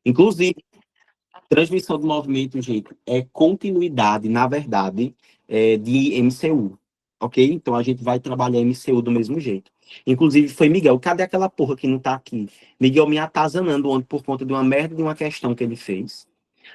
Inclusive, transmissão de movimento, gente, é continuidade, na verdade, de MCU, ok? Então a gente vai trabalhar MCU do mesmo jeito. Inclusive, foi Miguel, cadê aquela porra que não tá aqui? Miguel me atazanando ontem por conta de uma merda de uma questão que ele fez.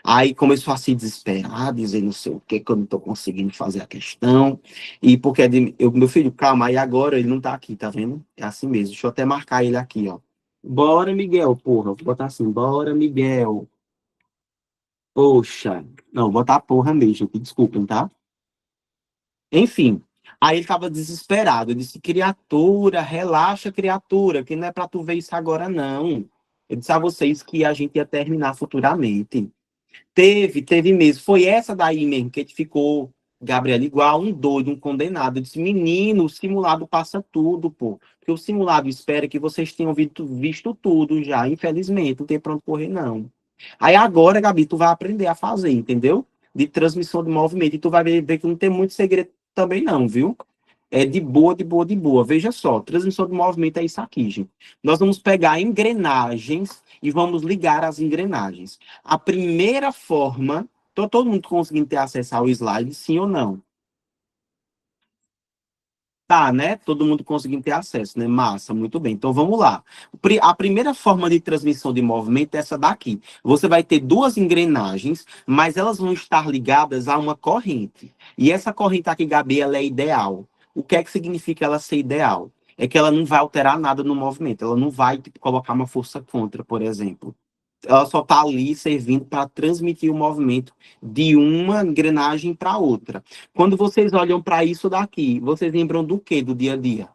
Aí começou a se desesperar, dizer não sei o que eu não tô conseguindo fazer a questão. E porque meu filho, calma, aí agora ele não tá aqui, tá vendo? É assim mesmo. Deixa eu até marcar ele aqui, ó. Bora, Miguel, porra. Vou botar assim, bora, Miguel. Poxa, não, vou botar porra mesmo, desculpem, tá? Enfim, aí ele tava desesperado. Eu disse, criatura, relaxa, criatura, que não é pra tu ver isso agora, não. Eu disse a vocês que a gente ia terminar futuramente. Teve mesmo. Foi essa daí mesmo que a gente ficou, Gabriela, igual um doido, um condenado. Eu disse, menino, o simulado passa tudo, pô. Porque o simulado espera que vocês tenham visto tudo já, infelizmente. Não tem pra onde correr, não. Aí agora, Gabi, tu vai aprender a fazer, entendeu? De transmissão de movimento. E tu vai ver que não tem muito segredo também, não, viu? É de boa, de boa, de boa. Veja só, transmissão de movimento é isso aqui, gente. Nós vamos pegar engrenagens e vamos ligar as engrenagens. A primeira forma, todo mundo conseguindo ter acesso ao slide, sim ou não? Tá, né? Todo mundo conseguindo ter acesso, né? Massa, muito bem. Então vamos lá. A primeira forma de transmissão de movimento é essa daqui. Você vai ter duas engrenagens, mas elas vão estar ligadas a uma corrente. E essa corrente aqui, Gabi, ela é ideal. O que é que significa ela ser ideal? É que ela não vai alterar nada no movimento. Ela não vai tipo, colocar uma força contra, por exemplo. Ela só está ali servindo para transmitir o movimento de uma engrenagem para outra. Quando vocês olham para isso daqui, vocês lembram do que do dia a dia?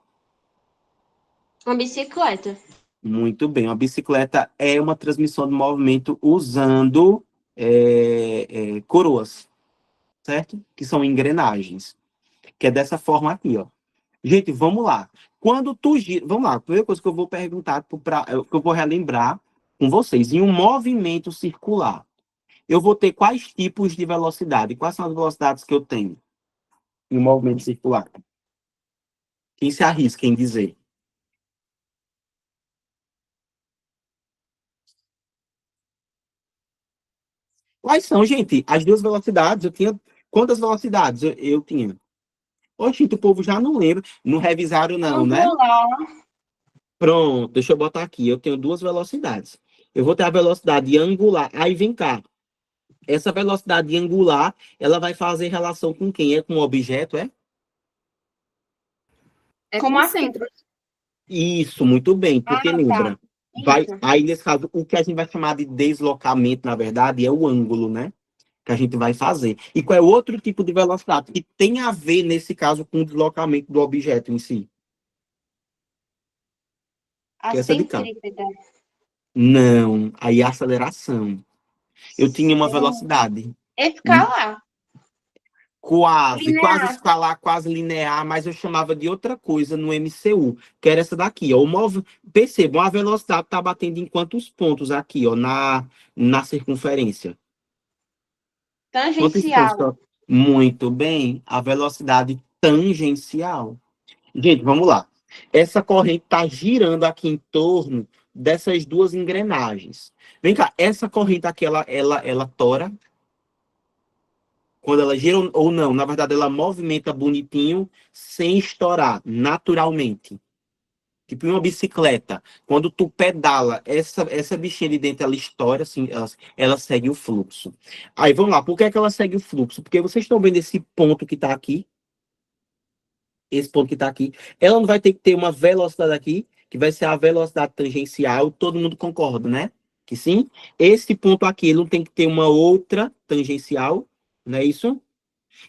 Uma bicicleta. Muito bem, uma bicicleta é uma transmissão de movimento usando coroas, certo? Que são engrenagens. Que é dessa forma aqui, ó. Gente, vamos lá. Quando tu gira... Vamos lá, a primeira coisa que eu vou perguntar, que eu vou relembrar com vocês. Em um movimento circular, eu vou ter quais tipos de velocidade? Quais são as velocidades que eu tenho em um movimento circular? Quem se arrisca em dizer? Quais são, gente? As duas velocidades, eu tinha... Quantas velocidades eu tinha? Oxe, o povo já não lembra. Não revisaram não, né? Angular. Pronto, deixa eu botar aqui. Eu tenho duas velocidades. Eu vou ter a velocidade angular. Aí vem cá. Essa velocidade angular, ela vai fazer relação com quem? É com o objeto, é? É como a centro. Isso, muito bem, porque lembra, Tá. Isso. aí nesse caso, o que a gente vai chamar de deslocamento, na verdade, é o ângulo, né? Que a gente vai fazer. E qual é o outro tipo de velocidade que tem a ver, nesse caso, com o deslocamento do objeto em si? A Que é essa de cá. centrípeta. Não, aí a aceleração. Eu tinha uma velocidade Escalar. quase Linear. escalar, quase linear, mas eu chamava de outra coisa no MCU, que era essa daqui, ó. Percebam, a velocidade está batendo em quantos pontos aqui, ó, na circunferência? Quantos pontos? Tangencial. Muito bem, a velocidade tangencial. Gente, vamos lá. Essa corrente está girando aqui em torno dessas duas engrenagens. Vem cá, essa corrente aqui, ela tora quando ela gira ou não. Na verdade, ela movimenta bonitinho, sem estourar, naturalmente. Tipo uma bicicleta. Quando tu pedala, essa bichinha de dentro, ela estoura, assim, ela segue o fluxo. Aí, vamos lá. Por que é que ela segue o fluxo? Porque vocês estão vendo esse ponto que está aqui? Esse ponto que está aqui. Ela não vai ter que ter uma velocidade aqui, que vai ser a velocidade tangencial. Todo mundo concorda, né? Que sim. Esse ponto aqui, ele não tem que ter uma outra tangencial, não é isso?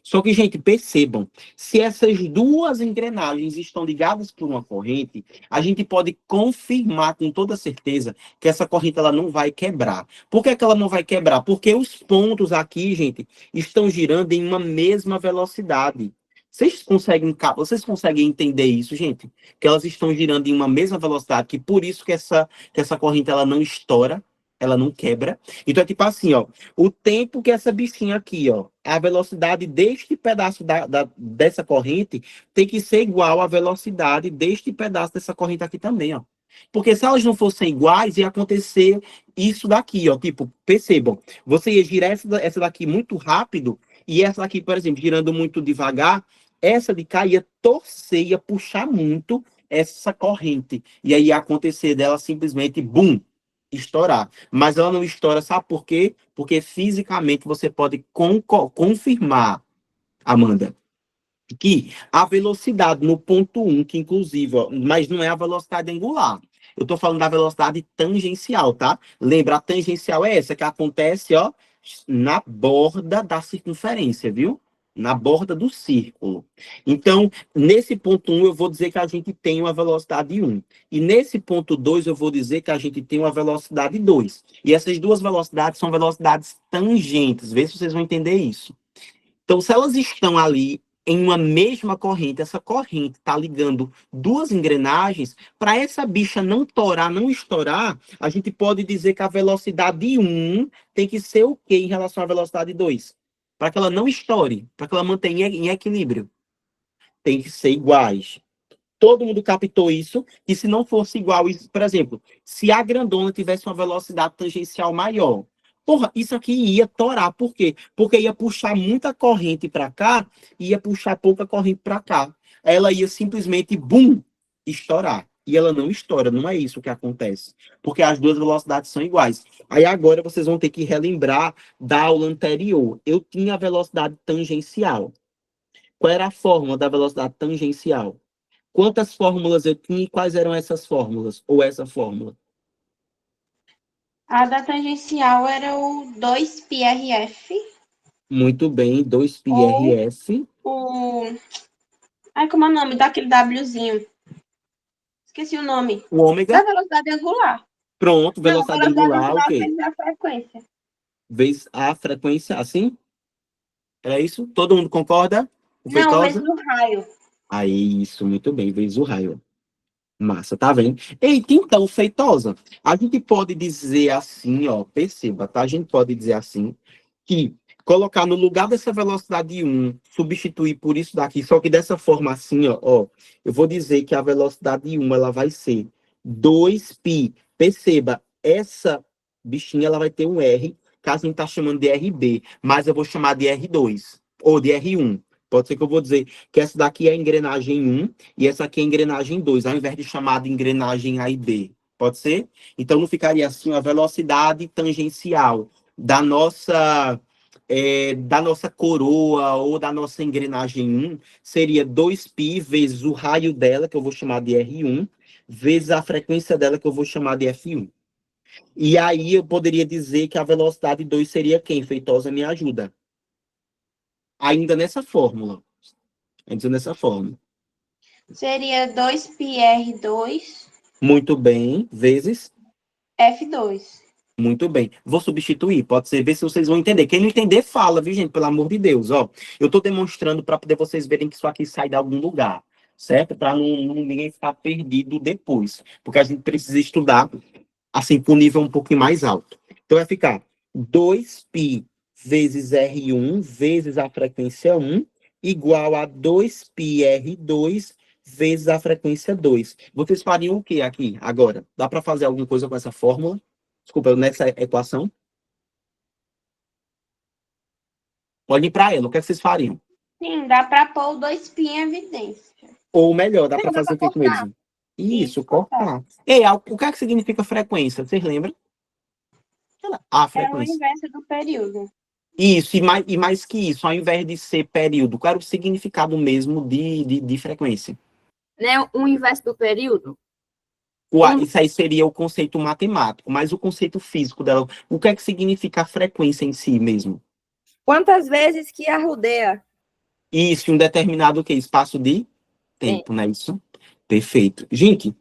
Só que, gente, percebam, se essas duas engrenagens estão ligadas por uma corrente, a gente pode confirmar com toda certeza que essa corrente ela não vai quebrar. Por que que ela não vai quebrar? Porque os pontos aqui, gente, estão girando em uma mesma velocidade. Vocês conseguem entender isso, gente? Que elas estão girando em uma mesma velocidade, que por isso que essa corrente ela não estoura, ela não quebra. Então é tipo assim, ó. O tempo que essa bichinha aqui, ó, a velocidade deste pedaço dessa corrente tem que ser igual à velocidade deste pedaço dessa corrente aqui também, ó. Porque se elas não fossem iguais, ia acontecer isso daqui, ó. Tipo, percebam, você ia girar essa daqui muito rápido, e essa daqui, por exemplo, girando muito devagar, essa de cá ia torcer, ia puxar muito essa corrente. E aí ia acontecer dela simplesmente, bum, estourar. Mas ela não estoura, sabe por quê? Porque fisicamente você pode confirmar, Amanda, que a velocidade no ponto 1, que inclusive, ó, mas não é a velocidade angular. Eu estou falando da velocidade tangencial, tá? Lembra, a tangencial é essa que acontece, ó, na borda da circunferência, viu? Na borda do círculo. Então, nesse ponto 1, eu vou dizer que a gente tem uma velocidade 1. E nesse ponto 2, eu vou dizer que a gente tem uma velocidade 2. E essas duas velocidades são velocidades tangentes. Vê se vocês vão entender isso. Então, se elas estão ali em uma mesma corrente, essa corrente está ligando duas engrenagens, para essa bicha não torar, não estourar, a gente pode dizer que a velocidade 1 tem que ser o quê em relação à velocidade 2? Para que ela não estoure, para que ela mantenha em equilíbrio. Tem que ser iguais. Todo mundo captou isso, e se não fosse igual, isso, por exemplo, se a grandona tivesse uma velocidade tangencial maior, porra, isso aqui ia torar. Por quê? Porque ia puxar muita corrente para cá e ia puxar pouca corrente para cá. Ela ia simplesmente, bum, estourar. E ela não estoura, não é isso que acontece. Porque as duas velocidades são iguais. Aí agora vocês vão ter que relembrar da aula anterior. Eu tinha a velocidade tangencial. Qual era a fórmula da velocidade tangencial? Quantas fórmulas eu tinha e quais eram essas fórmulas? Ou essa fórmula? A da tangencial era o 2πrf Muito bem, ou 2πrf. o... Ai, como é o nome daquele Wzinho? Esqueci o nome. O Da ômega, velocidade angular. pronto, Não, velocidade velocidade angular, angular ok. vezes a frequência. Vezes a frequência, assim? Era isso? Todo mundo concorda? O Não, vezes Feitosa? o raio. Aí, isso, muito bem, vezes o raio. Massa, tá vendo? Eita, então, Feitosa, a gente pode dizer assim, ó, perceba, tá? A gente pode dizer assim, que colocar no lugar dessa velocidade 1, substituir por isso daqui, só que dessa forma assim, ó, eu vou dizer que a velocidade 1, ela vai ser 2π. Perceba, essa bichinha, ela vai ter um R, caso a gente tá chamando de RB, mas eu vou chamar de R2, ou de R1. Pode ser que eu vou dizer que essa daqui é a engrenagem 1 e essa aqui é a engrenagem 2, ao invés de chamar de engrenagem A e B. Pode ser? Então não ficaria assim a velocidade tangencial da nossa coroa ou da nossa engrenagem 1 seria 2π vezes o raio dela, que eu vou chamar de R1, vezes a frequência dela, que eu vou chamar de F1. E aí eu poderia dizer que a velocidade 2 seria quem? Feitosa, me ajuda. Ainda nessa fórmula. Ainda nessa fórmula. Seria 2πr2 Muito bem. Vezes. F2. Muito bem. Vou substituir. Pode ser, ver se vocês vão entender. Quem não entender, fala, viu, gente? Pelo amor de Deus, ó. Eu estou demonstrando para poder vocês verem que isso aqui sai de algum lugar, certo? Para ninguém ficar perdido depois. Porque a gente precisa estudar, assim, com um nível um pouquinho mais alto. Então, vai ficar 2π vezes R1 vezes a frequência 1 igual a 2πr2 vezes a frequência 2. Vocês fariam o que aqui, agora? Dá para fazer alguma coisa com essa fórmula? Desculpa, nessa equação? Olhem para ela, o que é que vocês fariam? Sim, dá para pôr o 2π em evidência. Ou melhor, dá Sim, para dá fazer para o que com eles? cortar. Isso, Isso, cortar. cortar. Ei, o que é que significa frequência? Vocês lembram? A É o frequência. inverso do período. Isso, e mais que isso, ao invés de ser período, qual era o significado mesmo de frequência? Né? O inverso do período. Isso aí seria o conceito matemático, mas o conceito físico dela, o que é que significa a frequência em si mesmo? Quantas vezes que a rodeia? Isso, em um determinado que espaço de tempo, não é isso? Perfeito. Gente,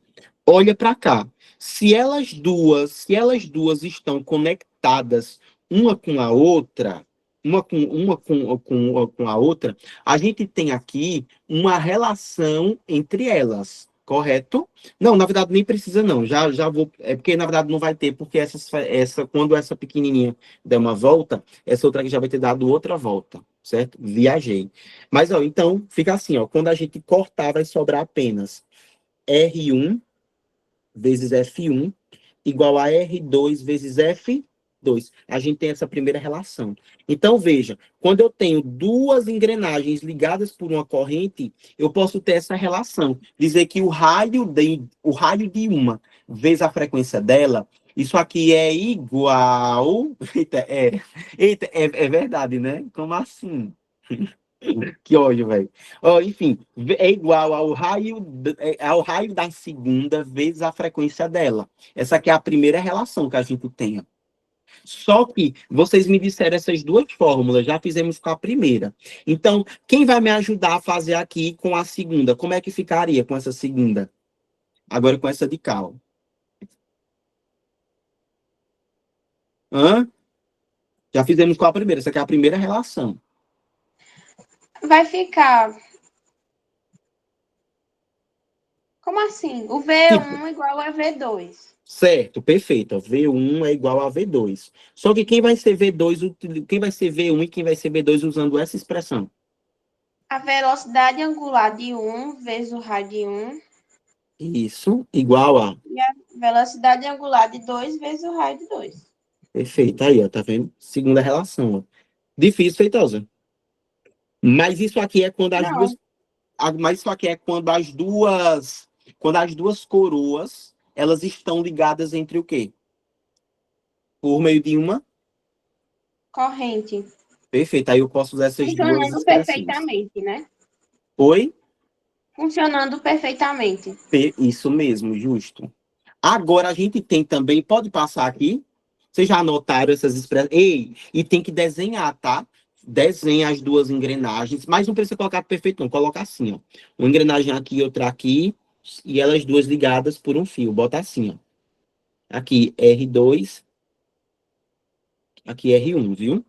olha para cá. Se elas duas estão conectadas uma com a outra, uma com a outra, a gente tem aqui uma relação entre elas, correto? Não, na verdade nem precisa não. Já vou, é porque na verdade não vai ter, porque quando essa pequenininha der uma volta, essa outra aqui já vai ter dado outra volta, certo? Viajei. Mas ó, então fica assim, ó, quando a gente cortar vai sobrar apenas R1 vezes F1 igual a R2 vezes F2. A gente tem essa primeira relação. Então, veja, quando eu tenho duas engrenagens ligadas por uma corrente, eu posso ter essa relação. Dizer que o raio de uma vezes a frequência dela, isso aqui é igual... Eita, é verdade, né? Como assim? Que ódio, velho. Ó, enfim, é igual ao raio da segunda vezes a frequência dela. Essa aqui é a primeira relação que a gente tem. Ó. Só que vocês me disseram essas duas fórmulas, já fizemos com a primeira. Então, quem vai me ajudar a fazer aqui com a segunda? Como é que ficaria com essa segunda? Agora com essa de cá, ó. Hã? Já fizemos com a primeira, essa aqui é a primeira relação. Vai ficar. Como assim? O Tipo, V1 igual a V2. certo, perfeito. Ó, V1 é igual a V2. Só que quem vai ser V2, quem vai ser V1 e quem vai ser V2 usando essa expressão? A velocidade angular de 1 vezes o raio de 1. Isso, igual a. E a velocidade angular de 2 vezes o raio de 2. Perfeito, aí, ó, tá vendo? Segunda relação, ó. Difícil, Feitosa. Mas isso aqui é quando as Não. duas. Mas isso aqui é quando as duas. Quando as duas coroas, elas estão ligadas entre o quê? Por meio de uma. Corrente. Perfeito, aí eu posso usar essas duas Funcionando expressões. perfeitamente, né? Oi? Funcionando perfeitamente. Isso mesmo, justo. Agora a gente tem também, pode passar aqui. Vocês já anotaram essas expressões? Ei, e tem que desenhar, tá? Desenha as duas engrenagens, mas não precisa colocar perfeito, não. Coloca assim, ó. Uma engrenagem aqui e outra aqui, e elas duas ligadas por um fio. Bota assim, ó. Aqui R2, aqui R1, viu?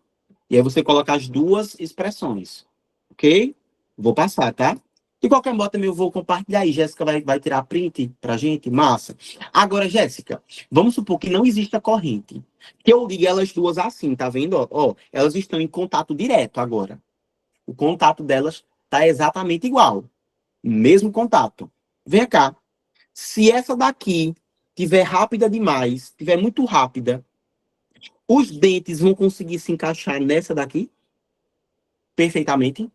E aí você coloca as duas expressões, ok? Vou passar, tá? De qualquer modo, também eu vou compartilhar aí. Jéssica vai tirar print pra gente. Massa. Agora, Jéssica, vamos supor que não exista corrente. Que eu ligue elas duas assim, tá vendo? Ó, elas estão em contato direto agora. O contato delas tá exatamente igual. Mesmo contato. Vem cá. Se essa daqui tiver rápida demais, tiver muito rápida, os dentes vão conseguir se encaixar nessa daqui perfeitamente?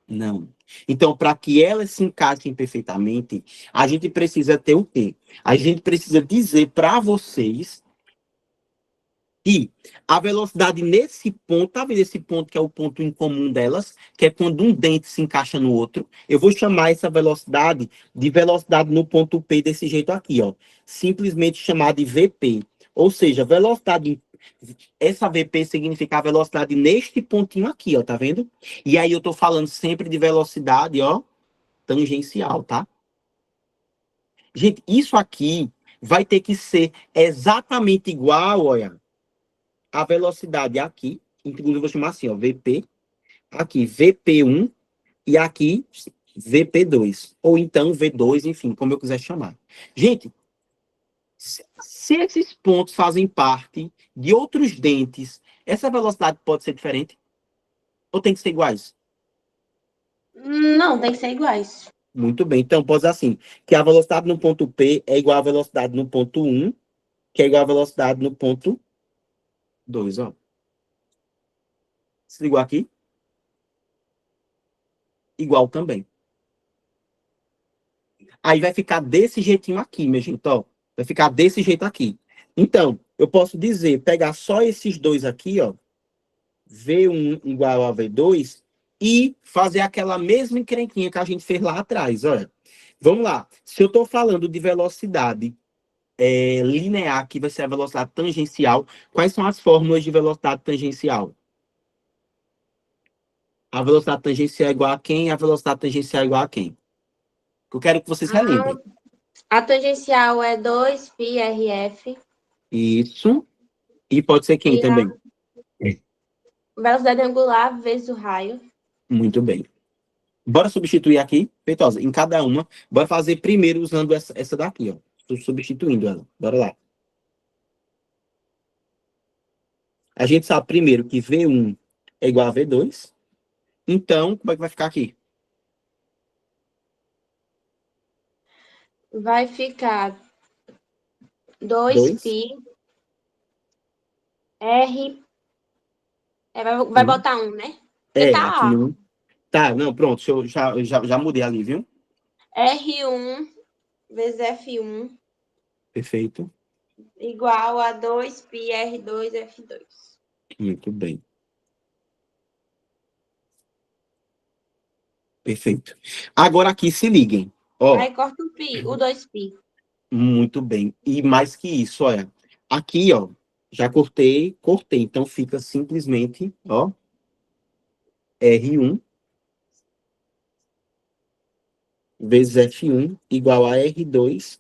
Não. Então, para que elas se encaixem perfeitamente, a gente precisa ter o quê? A gente precisa dizer para vocês que a velocidade nesse ponto, tá vendo esse ponto que é o ponto em comum delas, que é quando um dente se encaixa no outro, eu vou chamar essa velocidade de velocidade no ponto P desse jeito aqui, ó. Simplesmente chamar de VP. Ou seja, velocidade. Essa VP significa a velocidade neste pontinho aqui, ó, tá vendo? E aí eu tô falando sempre de velocidade, ó, tangencial, tá? Gente, isso aqui vai ter que ser exatamente igual, olha, a velocidade aqui, inclusive eu vou chamar assim, ó, VP, aqui VP1 e aqui VP2, ou então V2, enfim, como eu quiser chamar. Gente, se esses pontos fazem parte de outros dentes, essa velocidade pode ser diferente? Ou tem que ser iguais? Não, tem que ser iguais. Muito bem, então pode ser assim, que a velocidade no ponto P é igual à velocidade no ponto 1, que é igual à velocidade no ponto 2, ó. Se ligou aqui? Igual também. Aí vai ficar desse jeitinho aqui, minha gente, ó. Vai ficar desse jeito aqui. Então, eu posso dizer, pegar só esses dois aqui, ó. V1 igual a V2 e fazer aquela mesma encrenquinha que a gente fez lá atrás, olha. Vamos lá. Se eu estou falando de velocidade linear, que vai ser a velocidade tangencial, quais são as fórmulas de velocidade tangencial? A velocidade tangencial é igual a quem? A velocidade tangencial é igual a quem? Eu quero que vocês relembrem. A tangencial é 2πrf. Isso. E pode ser quem E a também? velocidade angular vezes o raio. Muito bem. Bora substituir aqui, Feitosa, em cada uma. Bora fazer primeiro usando essa daqui, ó. Estou substituindo ela. Bora lá. A gente sabe primeiro que V1 é igual a V2. Então, como é que vai ficar aqui? Vai ficar 2. 2π R. Vai botar 1, né? Porque tá Aqui A. 1. Tá, não, pronto. Já mudei ali, viu? R1 vezes F1 Perfeito. igual a 2π R2 F2. Muito bem. Perfeito. Agora aqui, se liguem. Ó, Aí corta o π, o 2π. muito bem. E mais que isso, olha. Aqui, ó, já cortei. Então fica simplesmente, ó, R1 vezes F1 igual a R2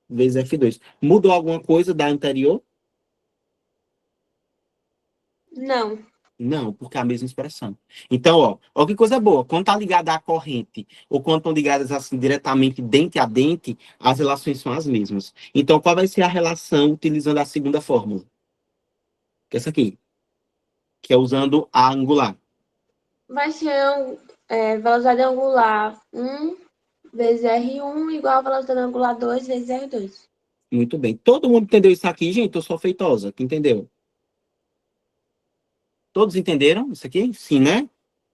vezes F2. Mudou alguma coisa da anterior? Não. Não, porque é a mesma expressão. Então, ó que coisa boa. Quando tá ligada à corrente, ou quando estão ligadas assim diretamente dente a dente, as relações são as mesmas. Então, qual vai ser a relação utilizando a segunda fórmula? Que é essa aqui, que é usando a angular. Vai ser velocidade angular 1 vezes R1 igual a velocidade angular 2 vezes R2. Muito bem. Todo mundo entendeu isso aqui, gente? Eu sou feitosa. Entendeu? Todos entenderam isso aqui? Sim, né?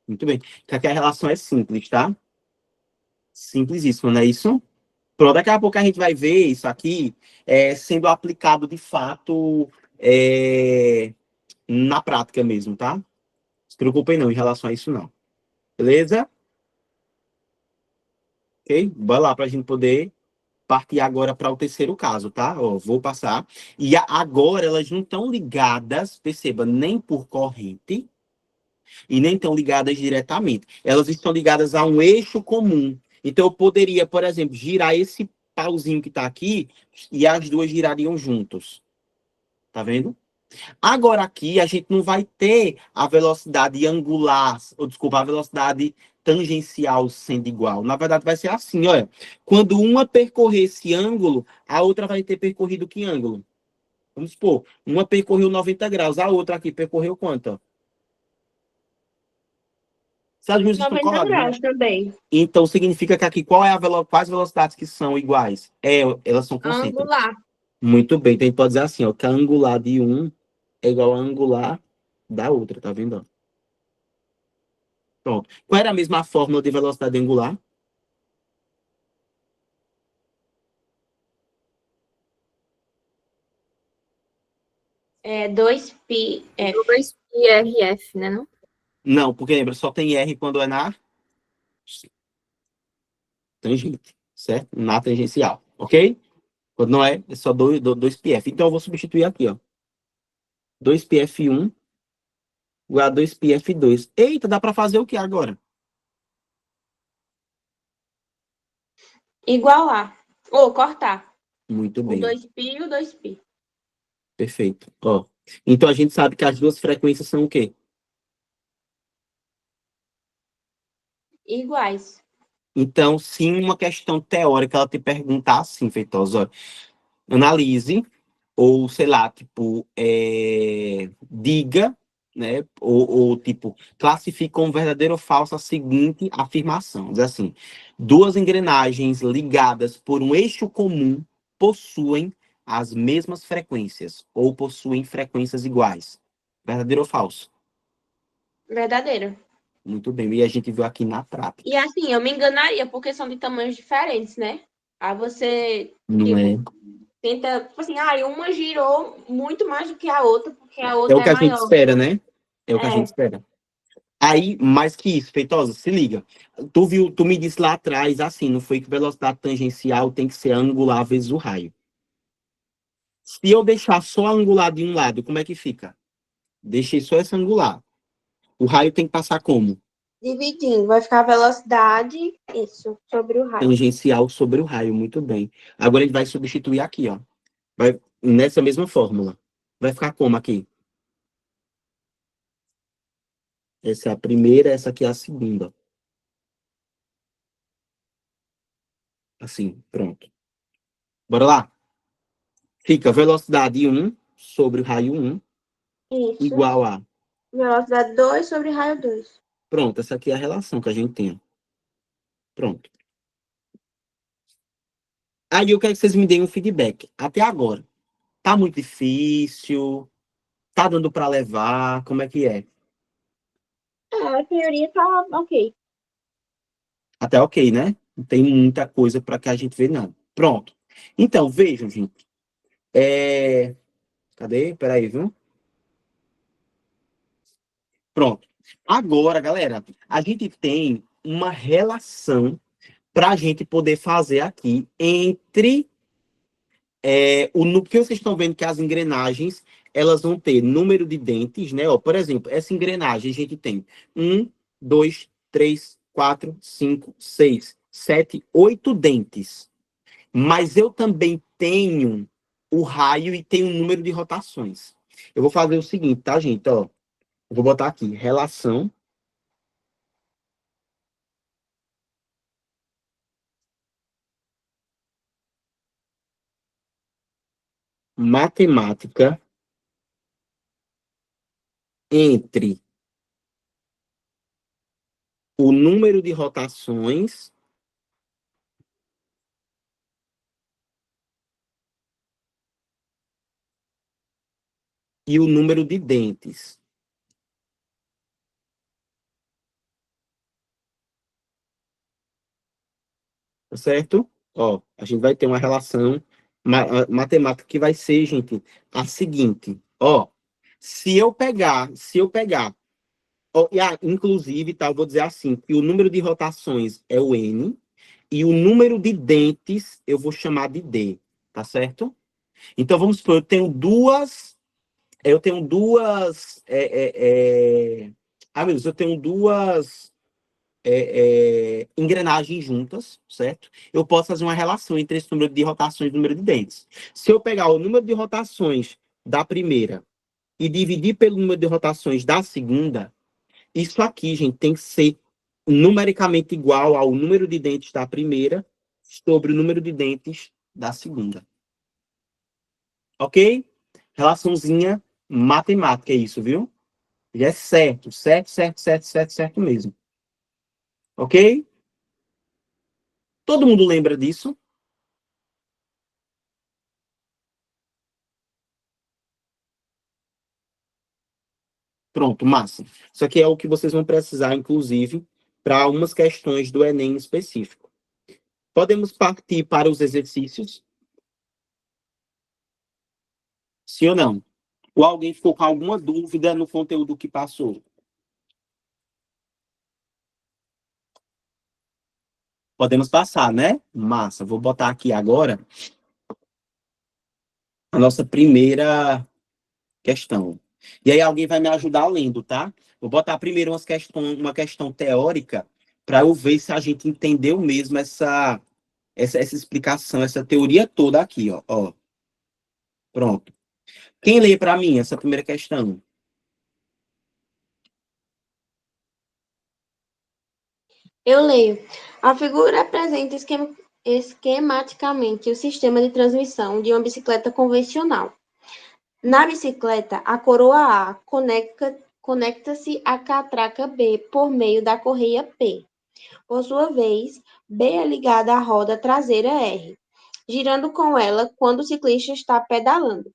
Muito bem. Que aqui a relação é simples, tá? Simplesíssimo, não é isso? Pronto, daqui a pouco a gente vai ver isso aqui sendo aplicado de fato na prática mesmo, tá? Não se preocupem não em relação a isso não. Beleza? Ok? Bora lá para a gente poder partir agora para o terceiro caso, tá? Ó, vou passar. E agora elas não estão ligadas, perceba, nem por corrente e nem estão ligadas diretamente. Elas estão ligadas a um eixo comum. Então eu poderia, por exemplo, girar esse pauzinho que está aqui e as duas girariam juntos. Tá vendo? Agora aqui a gente não vai ter a velocidade angular, ou desculpa, a velocidade tangencial sendo igual. Na verdade vai ser assim, olha. Quando uma percorrer esse ângulo, a outra vai ter percorrido que ângulo? Vamos supor, uma percorreu 90 graus, a outra aqui percorreu quanto? Se as duas estão 90 coladas, né? graus também. Então significa que aqui quais velocidades que são iguais? Elas são concêntricas. Angular. Muito bem, então a gente pode dizer assim, ó, que a angular de um é igual a angular da outra, tá vendo? Ó? Pronto. Qual era a mesma fórmula de velocidade angular? É 2π F. 2πRF, né? Não? Não, porque lembra, só tem R quando é na tangente, certo? Na tangencial, ok? Quando não é só 2πf. Então eu vou substituir aqui, ó. 2πf1 igual a 2πf2. Eita, dá para fazer o que agora? Igualar. Ou cortar. Muito O bem, 2π e o 2π. perfeito. Ó, então a gente sabe que as duas frequências são o quê? Iguais. Então, se uma questão teórica ela te perguntar assim, Feitosa, analise, ou sei lá, tipo, diga, né? Ou tipo, classifique como verdadeira ou falsa a seguinte afirmação. Diz assim: duas engrenagens ligadas por um eixo comum possuem as mesmas frequências, ou possuem frequências iguais. Verdadeiro ou falso? Verdadeiro. Muito bem. E a gente viu aqui na prática. E assim, eu me enganaria, porque são de tamanhos diferentes, né? Aí você, Não é? tipo, tenta, tipo assim, uma girou muito mais do que a outra, porque a É o outra que é a gente maior. espera, né? É o que a gente É, espera. Aí, mais que isso, Feitosa, se liga. Tu me disse lá atrás, assim, não foi que velocidade tangencial tem que ser angular vezes o raio. Se eu deixar só a angular de um lado, como é que fica? Deixei só essa angular. O raio tem que passar como? dividindo, vai ficar a velocidade, isso, sobre o raio. Tangencial sobre o raio, muito bem. Agora ele vai substituir aqui, ó. Vai nessa mesma fórmula. Vai ficar como aqui? Essa é a primeira, essa aqui é a segunda. Assim, pronto. Bora lá? Fica velocidade 1 sobre o raio 1 Isso. igual a... Velocidade 2 sobre raio 2. Pronto, essa aqui é a relação que a gente tem. Pronto. Aí eu quero que vocês me deem um feedback. Até agora. Tá muito difícil? Tá dando para levar? Como é que é? A teoria tá ok. Até ok, né? Não tem muita coisa para que a gente vê, não. Pronto. Então, vejam, gente. Cadê? Peraí, viu? Pronto. Agora, galera, a gente tem uma relação para a gente poder fazer aqui entre porque vocês estão vendo que as engrenagens elas vão ter número de dentes, né? Ó, por exemplo, essa engrenagem a gente tem 1, 2, 3, 4, 5, 6, 7, 8 dentes. Mas eu também tenho o raio e tenho um número de rotações. Eu vou fazer o seguinte, tá, gente? Ó, eu vou botar aqui relação matemática entre o número de rotações e o número de dentes. Tá certo? Ó, a gente vai ter uma relação matemática que vai ser, gente, a seguinte. Ó, se eu pegar, ó, inclusive, tá, eu vou dizer assim, que o número de rotações é o N e o número de dentes eu vou chamar de D, tá certo? Então, vamos supor, meu Deus, eu tenho duas engrenagens juntas, certo? Eu posso fazer uma relação entre esse número de rotações e o número de dentes. Se eu pegar o número de rotações da primeira e dividir pelo número de rotações da segunda, isso aqui, gente, tem que ser numericamente igual ao número de dentes da primeira sobre o número de dentes da segunda. Ok? Relaçãozinha matemática, é isso, viu? E é certo, certo, certo, certo, certo, certo mesmo. Ok? Todo mundo lembra disso? Pronto, massa. Isso aqui é o que vocês vão precisar, inclusive, para umas questões do Enem específico. Podemos partir para os exercícios? Sim ou não? Ou alguém ficou com alguma dúvida no conteúdo que passou? Podemos passar, né? Massa. Vou botar aqui agora a nossa primeira questão. E aí alguém vai me ajudar lendo, tá? Vou botar primeiro uma questão teórica para eu ver se a gente entendeu mesmo essa explicação, essa teoria toda aqui, ó. Pronto. Quem lê para mim essa primeira questão? Eu leio. A figura apresenta esquematicamente o sistema de transmissão de uma bicicleta convencional. Na bicicleta, a coroa A conecta-se à catraca B por meio da correia P. Por sua vez, B é ligada à roda traseira R, girando com ela quando o ciclista está pedalando.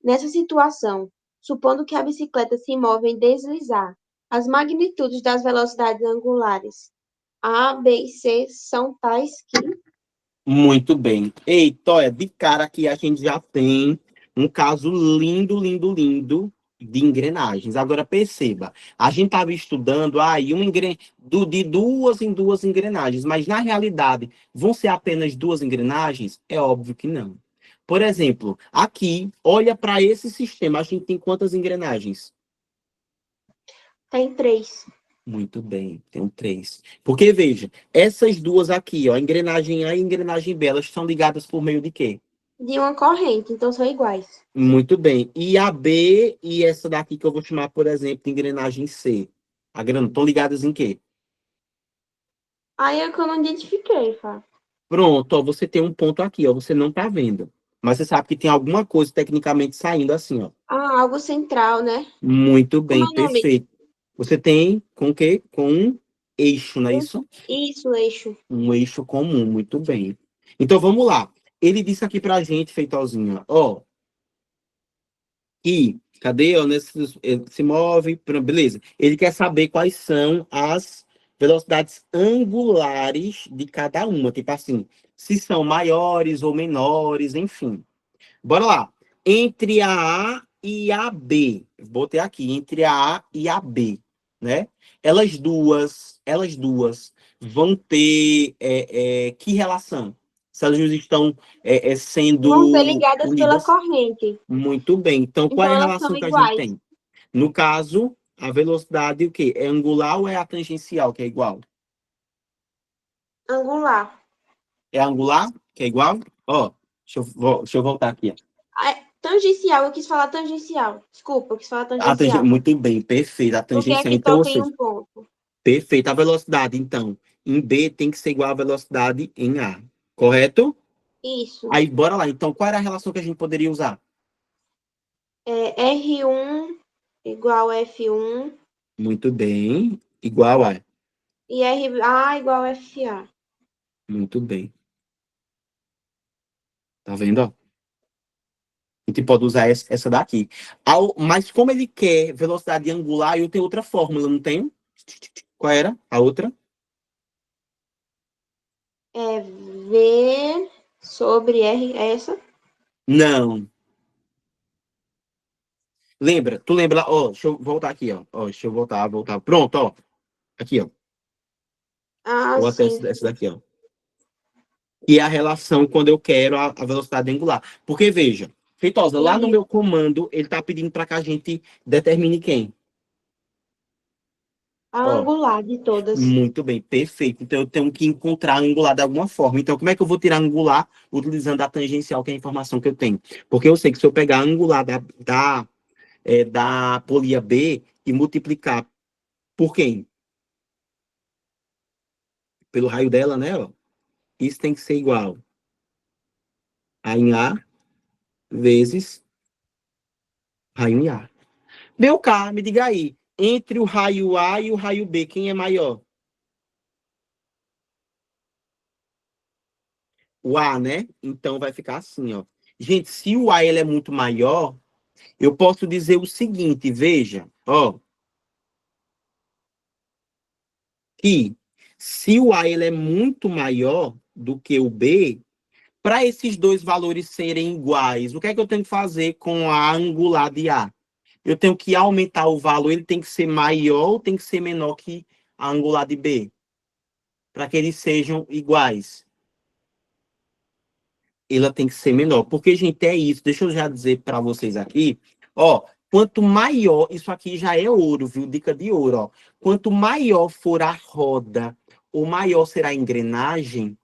Nessa situação, supondo que a bicicleta se move em deslizar, as magnitudes das velocidades angulares A, B e C são tais que... Muito bem. Eita, olha, de cara aqui a gente já tem um caso lindo, lindo, lindo de engrenagens. Agora perceba, a gente estava estudando aí de duas em duas engrenagens, mas na realidade vão ser apenas duas engrenagens? É óbvio que não. Por exemplo, aqui, olha para esse sistema, a gente tem quantas engrenagens? Tem 3. Muito bem, tem um 3. Porque, veja, essas duas aqui, ó, a engrenagem A e a engrenagem B, elas são ligadas por meio de quê? De uma corrente, então são iguais. Muito bem. E a B e essa daqui que eu vou chamar, por exemplo, de engrenagem C, estão ligadas em quê? Aí é que eu não identifiquei, Fá. Pronto, ó, você tem um ponto aqui, ó, você não tá vendo. Mas você sabe que tem alguma coisa tecnicamente saindo assim, ó. Ah, algo central, né? Muito Como bem, é o nome? perfeito. Você tem com o quê? Com um eixo, não é isso? Isso, eixo. Um eixo comum, muito bem. Então vamos lá. Ele disse aqui pra gente, Feitozinha, ó, que, cadê, ó, ele se move, beleza. Ele quer saber quais são as velocidades angulares de cada uma, tipo assim, se são maiores ou menores, enfim. Bora lá. Entre a A e a B, botei aqui, entre a A e a B, né? Elas duas vão ter que relação? Se elas estão Vão ser sendo ligadas pela unidas, corrente. muito bem. Então, qual Então, é a elas são relação que a gente iguais. tem? No caso, a velocidade, o quê? É angular ou é a tangencial, que é igual? Angular. É angular, que é igual? Ó, deixa eu voltar aqui. Tangencial, eu quis falar tangencial. Desculpa, eu quis falar tangencial. Muito bem, perfeito. A Porque tangência, aqui então, ou toca em seja, um ponto. perfeito. A velocidade, então, em B tem que ser igual à velocidade em A, correto? Isso. Aí, bora lá. Então, qual era a relação que a gente poderia usar? R1 igual F1 Muito bem. Igual a. e RA igual FA. Muito bem. Tá vendo, ó? A gente pode usar essa daqui. Mas como ele quer velocidade angular, eu tenho outra fórmula, não tenho? Qual era a outra? É V sobre R, é essa? Não. Lembra? Tu lembra? Ó, deixa eu voltar aqui, ó. Ó, deixa eu voltar. Pronto, ó. Aqui, ó. Ah, Ou até sim. essa daqui, ó. E a relação quando eu quero a velocidade angular. Porque, veja, Feitosa, lá no Entendi. meu comando, ele tá pedindo para que a gente determine quem. A Ó, angular de todas. muito bem, perfeito. Então, eu tenho que encontrar angular de alguma forma. Então, como é que eu vou tirar angular utilizando a tangencial, que é a informação que eu tenho? Porque eu sei que se eu pegar a angular da polia B e multiplicar por quem? Pelo raio dela, né? Ó, isso tem que ser igual a em A vezes raio em A. Meu caro, me diga aí, entre o raio A e o raio B, quem é maior? O A, né? Então vai ficar assim, ó. Gente, se o A ele é muito maior, eu posso dizer o seguinte, veja, ó, que se o A ele é muito maior do que o B, para esses dois valores serem iguais, o que é que eu tenho que fazer com a angular de A? Eu tenho que aumentar o valor, ele tem que ser maior ou tem que ser menor que a angular de B, para que eles sejam iguais. Ela tem que ser menor. Porque, gente, é isso. Deixa eu já dizer para vocês aqui. Ó, quanto maior, isso aqui já é ouro, viu? Dica de ouro, ó. Quanto maior for a roda, ou maior será a engrenagem,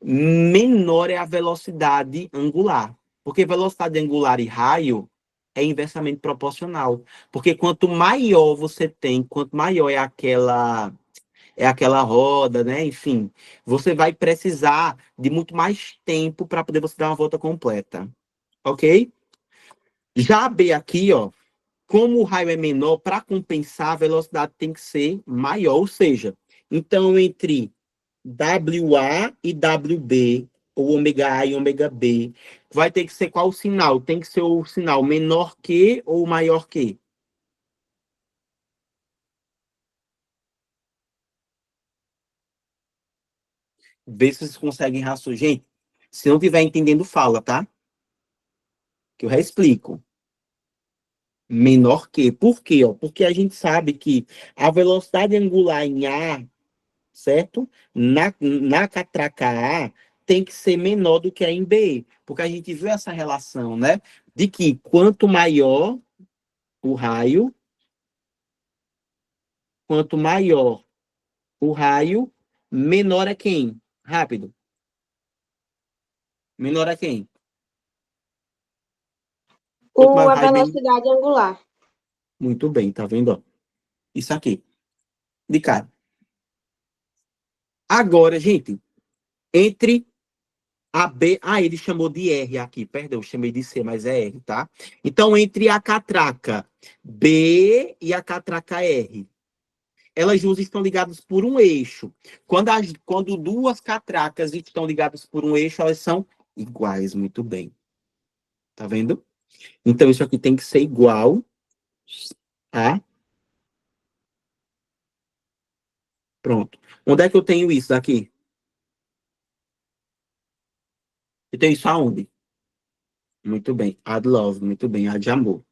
menor é a velocidade angular. Porque velocidade angular e raio é inversamente proporcional. Porque quanto maior você tem, quanto maior é aquela roda, né? Enfim, você vai precisar de muito mais tempo para poder você dar uma volta completa, ok? Já a B aqui, ó, como o raio é menor, para compensar, a velocidade tem que ser maior, ou seja, então entre WA e WB, ou ômega A e ômega B, vai ter que ser qual sinal? Tem que ser o sinal menor que ou maior que? Vê se vocês conseguem raciocinar. Gente, se não estiver entendendo, fala, tá? Que eu reexplico. Menor que. Por quê? Ó? Porque a gente sabe que a velocidade angular em A, certo? Na catraca A, tem que ser menor do que a em B. Porque a gente viu essa relação, né? De que quanto maior o raio, quanto maior o raio, menor é quem? Rápido. Menor é quem? Quanto maior o A raio, velocidade angular. muito bem, tá vendo? Ó? Isso aqui. De cara. Agora, gente, entre a B, ele chamou de R aqui, perdão, chamei de C, mas é R, tá? Então, entre a catraca B e a catraca R, elas duas estão ligadas por um eixo. Quando duas catracas estão ligadas por um eixo, elas são iguais, muito bem. Tá vendo? Então, isso aqui tem que ser igual a... Pronto. Onde é que eu tenho isso aqui? Eu tenho isso aonde? Muito bem. Add love, muito bem. Add amor.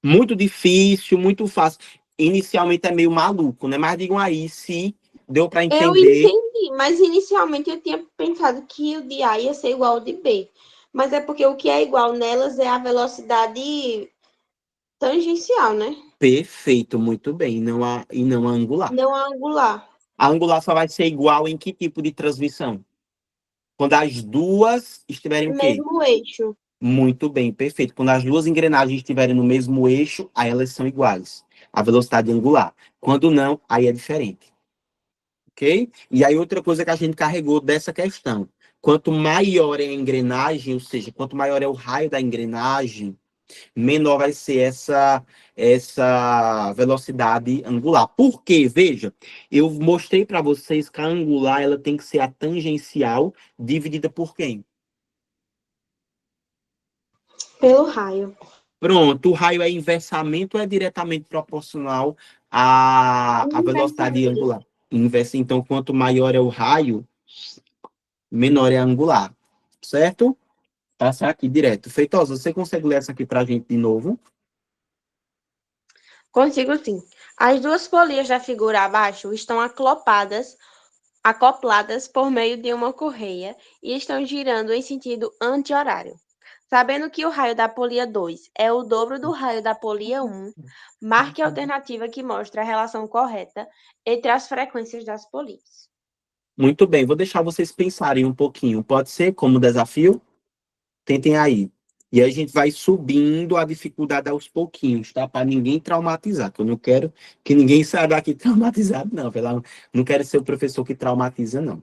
Muito difícil, muito fácil. Inicialmente é meio maluco, né? Mas digam aí se deu para Eu entender. entendi, mas inicialmente eu tinha pensado que o de A ia ser igual ao de B. Mas é porque o que é igual nelas é a velocidade tangencial, né? Perfeito, muito bem. E não a angular. Não a angular. A angular só vai ser igual em que tipo de transmissão? Quando as duas estiverem o quê? Mesmo eixo. Muito bem, perfeito. Quando as duas engrenagens estiverem no mesmo eixo, aí elas são iguais. A velocidade angular. Quando não, aí é diferente. Ok? E aí outra coisa que a gente carregou dessa questão. Quanto maior é a engrenagem, ou seja, quanto maior é o raio da engrenagem, menor vai ser essa velocidade angular. Por quê? Veja, eu mostrei para vocês que a angular ela tem que ser a tangencial dividida por quem? Pelo raio. Pronto, o raio é inversamente ou é diretamente proporcional à velocidade Inversamente. angular? Inversa, então, quanto maior é o raio, menor é a angular. Certo? Passar aqui direto. Feitosa, você consegue ler essa aqui para a gente de novo? Consigo sim. As duas polias da figura abaixo estão acopladas por meio de uma correia e estão girando em sentido anti-horário. Sabendo que o raio da polia 2 é o dobro do raio da polia 1, marque a alternativa que mostra a relação correta entre as frequências das polias. Muito bem, vou deixar vocês pensarem um pouquinho. Pode ser como desafio? Tentem aí. E aí a gente vai subindo a dificuldade aos pouquinhos, tá? Para ninguém traumatizar, que eu não quero que ninguém saia daqui traumatizado, não. Não quero ser o professor que traumatiza, não.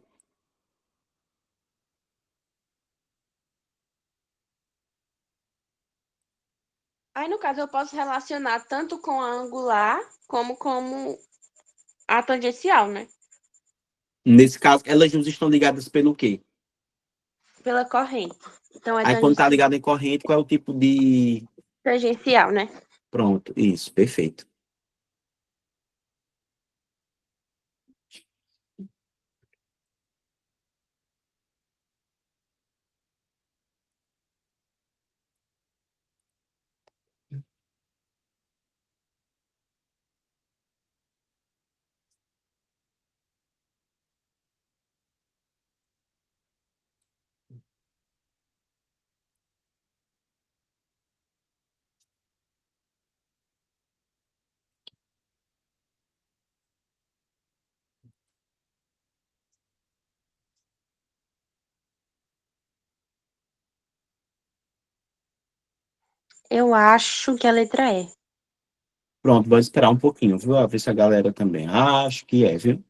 Aí, no caso, eu posso relacionar tanto com a angular como a tangencial, né? Nesse caso, elas não estão ligadas pelo quê? Pela corrente. Então, é Aí quando tá ligado em corrente, qual é o tipo de... tangencial, né? Pronto, isso, perfeito. Eu acho que a letra E. Pronto, vou esperar um pouquinho, viu? A ver se a galera também. Acho que é, viu?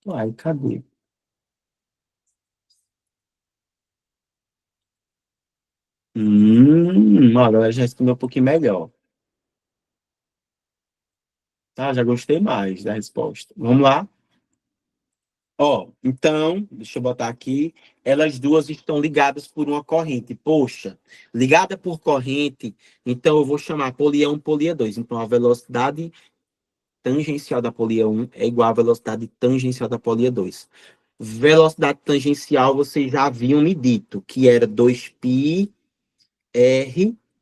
Uai, cadê? Ó, agora já respondeu um pouquinho melhor. Tá, já gostei mais da resposta. Vamos lá? Ó, então, deixa eu botar aqui. Elas duas estão ligadas por uma corrente. Poxa, ligada por corrente, então eu vou chamar polia 1, polia 2. Então, a velocidade tangencial da polia 1 é igual à velocidade tangencial da polia 2. Velocidade tangencial, vocês já haviam me dito, que era 2πr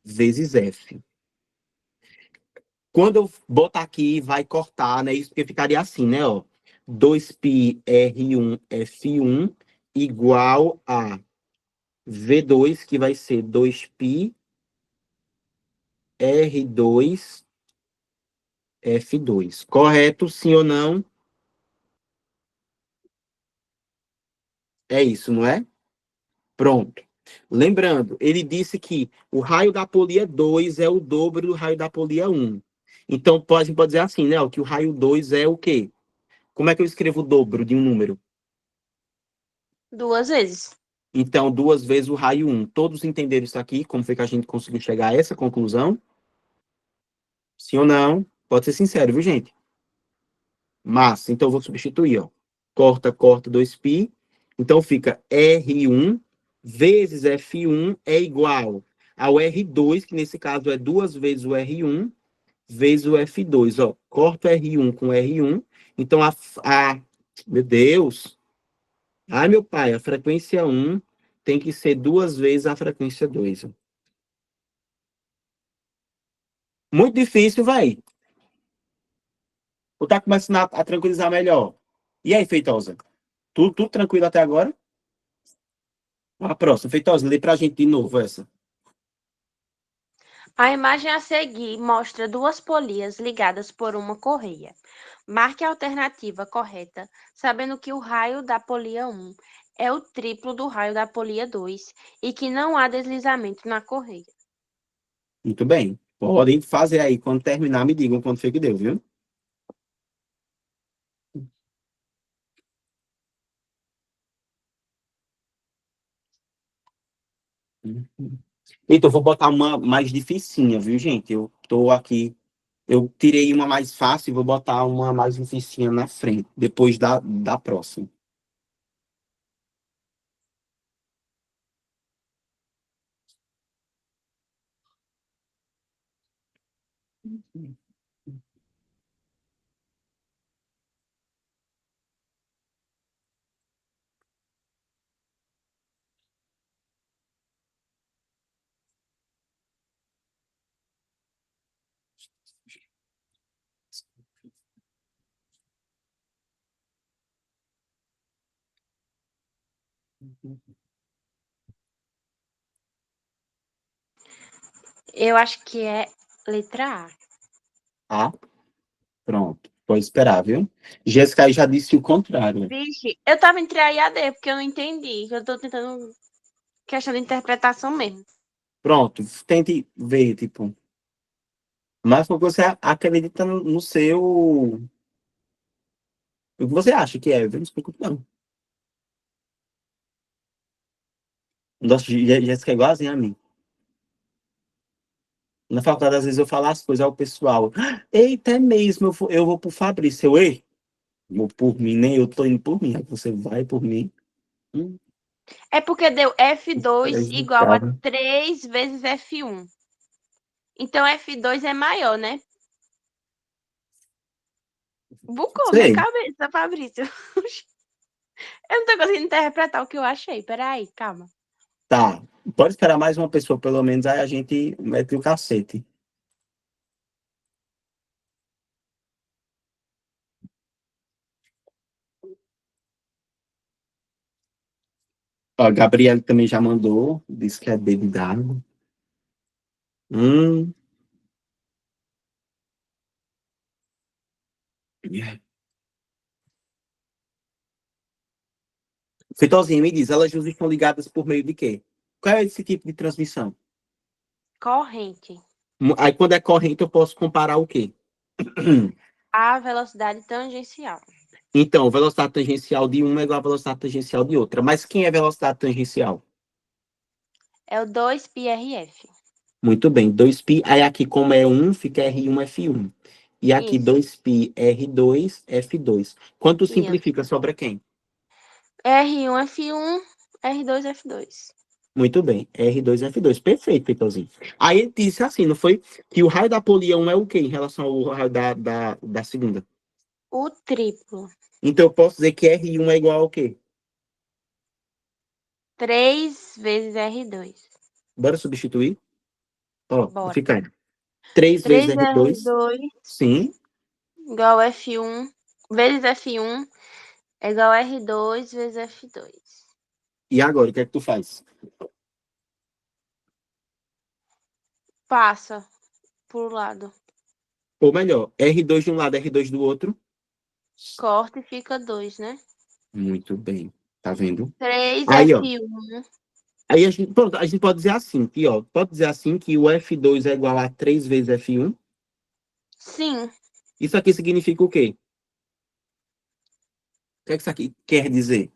vezes f. Quando eu botar aqui, vai cortar, né? Isso porque ficaria assim, né? Ó, 2πr1f1 igual a V2, que vai ser 2πr2f2. Correto, sim ou não? É isso, não é? Pronto. Lembrando, ele disse que o raio da polia 2 é o dobro do raio da polia 1. Então, pode dizer assim, né? Que o raio 2 é o quê? Como é que eu escrevo o dobro de um número? Duas vezes. Então, duas vezes o raio 1. Todos entenderam isso aqui? Como foi que a gente conseguiu chegar a essa conclusão? Sim ou não? Pode ser sincero, viu, gente? Massa. Então, eu vou substituir, ó. Corta, corta 2π. Então, fica R1 vezes F1 é igual ao R2, que nesse caso é 2 vezes o R1, vezes o F2, ó. Corta R1 com R1. Então, meu Deus. Ai, meu pai, a frequência 1 tem que ser 2 vezes a frequência 2. Ó. Muito difícil, vai. Ou tá começando a tranquilizar melhor? E aí, Feitosa? Tudo tranquilo até agora? A próxima. Feitosa, lê pra gente de novo essa. A imagem a seguir mostra duas polias ligadas por uma correia. Marque a alternativa correta, sabendo que o raio da polia 1 é o triplo do raio da polia 2 e que não há deslizamento na correia. Muito bem. Podem fazer aí. Quando terminar, me digam quanto foi que deu, viu? Então, eu vou botar uma mais dificinha, viu, gente? Eu tô aqui. Eu tirei uma mais fácil e vou botar uma mais dificinha na frente, depois da próxima. Eu acho que é letra A. Tá? Pronto. Pode esperar, viu? Jéssica aí já disse o contrário. Vixe, eu tava entre A e a D, porque eu não entendi. Eu tô tentando questão de interpretação mesmo. Pronto. Tente ver, tipo. Mas porque você acredita no seu. O que você acha que é, viu? Não se preocupe, não. Nossa, Jéssica é igualzinha a mim. Na faculdade, às vezes, eu falo as coisas ao pessoal. Eita, é mesmo, eu vou pro Fabrício. Ei, vou por mim, nem eu tô indo por mim. Aí você vai por mim. Hum, É porque deu F2 igual a prejudicado. 3 vezes F1. Então F2 é maior, né? Bugou minha Sei, cabeça, Fabrício. Eu não tô conseguindo interpretar o que eu achei. Peraí, calma. tá. Pode esperar mais uma pessoa, pelo menos, aí a gente mete o cacete. Ó, a Gabriela também já mandou, disse que é dele d'água. Hum. Feitozinho, me diz, elas duas estão ligadas por meio de quê? Qual é esse tipo de transmissão? Corrente. Aí, quando é corrente, eu posso comparar o quê? A velocidade tangencial. Então, velocidade tangencial de uma é igual a velocidade tangencial de outra. Mas quem é velocidade tangencial? É o 2πRF. Muito bem, 2π. Aí aqui, como é 1, fica R1, F1. E aqui, Isso, 2π, R2, F2. Quanto isso. simplifica, sobra quem? R1, F1, R2, F2. Muito bem, R2, F2. Perfeito, Peitozinho. Aí ele disse assim, não foi? Que o raio da polia 1 é o quê em relação ao raio da segunda? O triplo. Então, eu posso dizer que R1 é igual ao quê? 3 vezes R2. Bora substituir? Ó, Bora. fica aí. 3 vezes 3 R2, R2 sim. igual F1 vezes F1 é igual a R2 vezes F2. E agora, o que é que tu faz? Passa por lado. Ou melhor, R2 de um lado, R2 do outro. Corta e fica 2, né? Muito bem. Tá vendo? 3 Aí, ó. F1. Aí pronto, a gente pode dizer assim, que, ó, pode dizer assim que o F2 é igual a 3 vezes F1. Sim. Isso aqui significa o quê? O que é que isso aqui quer dizer?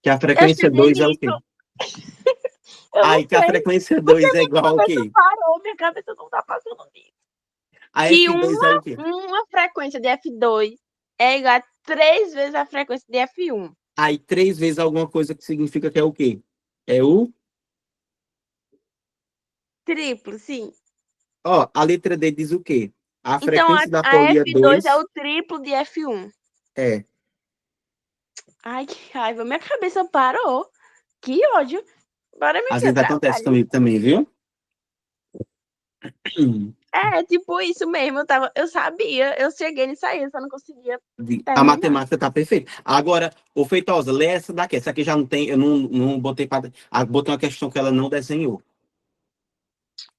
Que a Eu frequência cheguei 2 é o nisso. quê? Eu não Aí que a sei. frequência Porque 2 é minha igual ao cabeça quê? parou. Minha cabeça não tá passando nisso. A que F2 é o quê? uma frequência de F2 é igual a 3 vezes a frequência de F1. Aí 3 vezes alguma coisa que significa que é o quê? É o... Triplo, sim. Ó, a letra D diz o quê? A Então, frequência da a polia F2 é 2 o triplo de F1. é... Ai, que raiva. Minha cabeça parou. Que ódio. Bora me Às que eu vezes acontece trabalho. comigo também, viu? É, tipo isso mesmo. Eu sabia. Eu cheguei nisso aí, eu só não conseguia A terminar. matemática tá perfeita. Agora, ô Feitosa, lê essa daqui. Essa aqui já não tem, eu não botei para. Botei uma questão que ela não desenhou.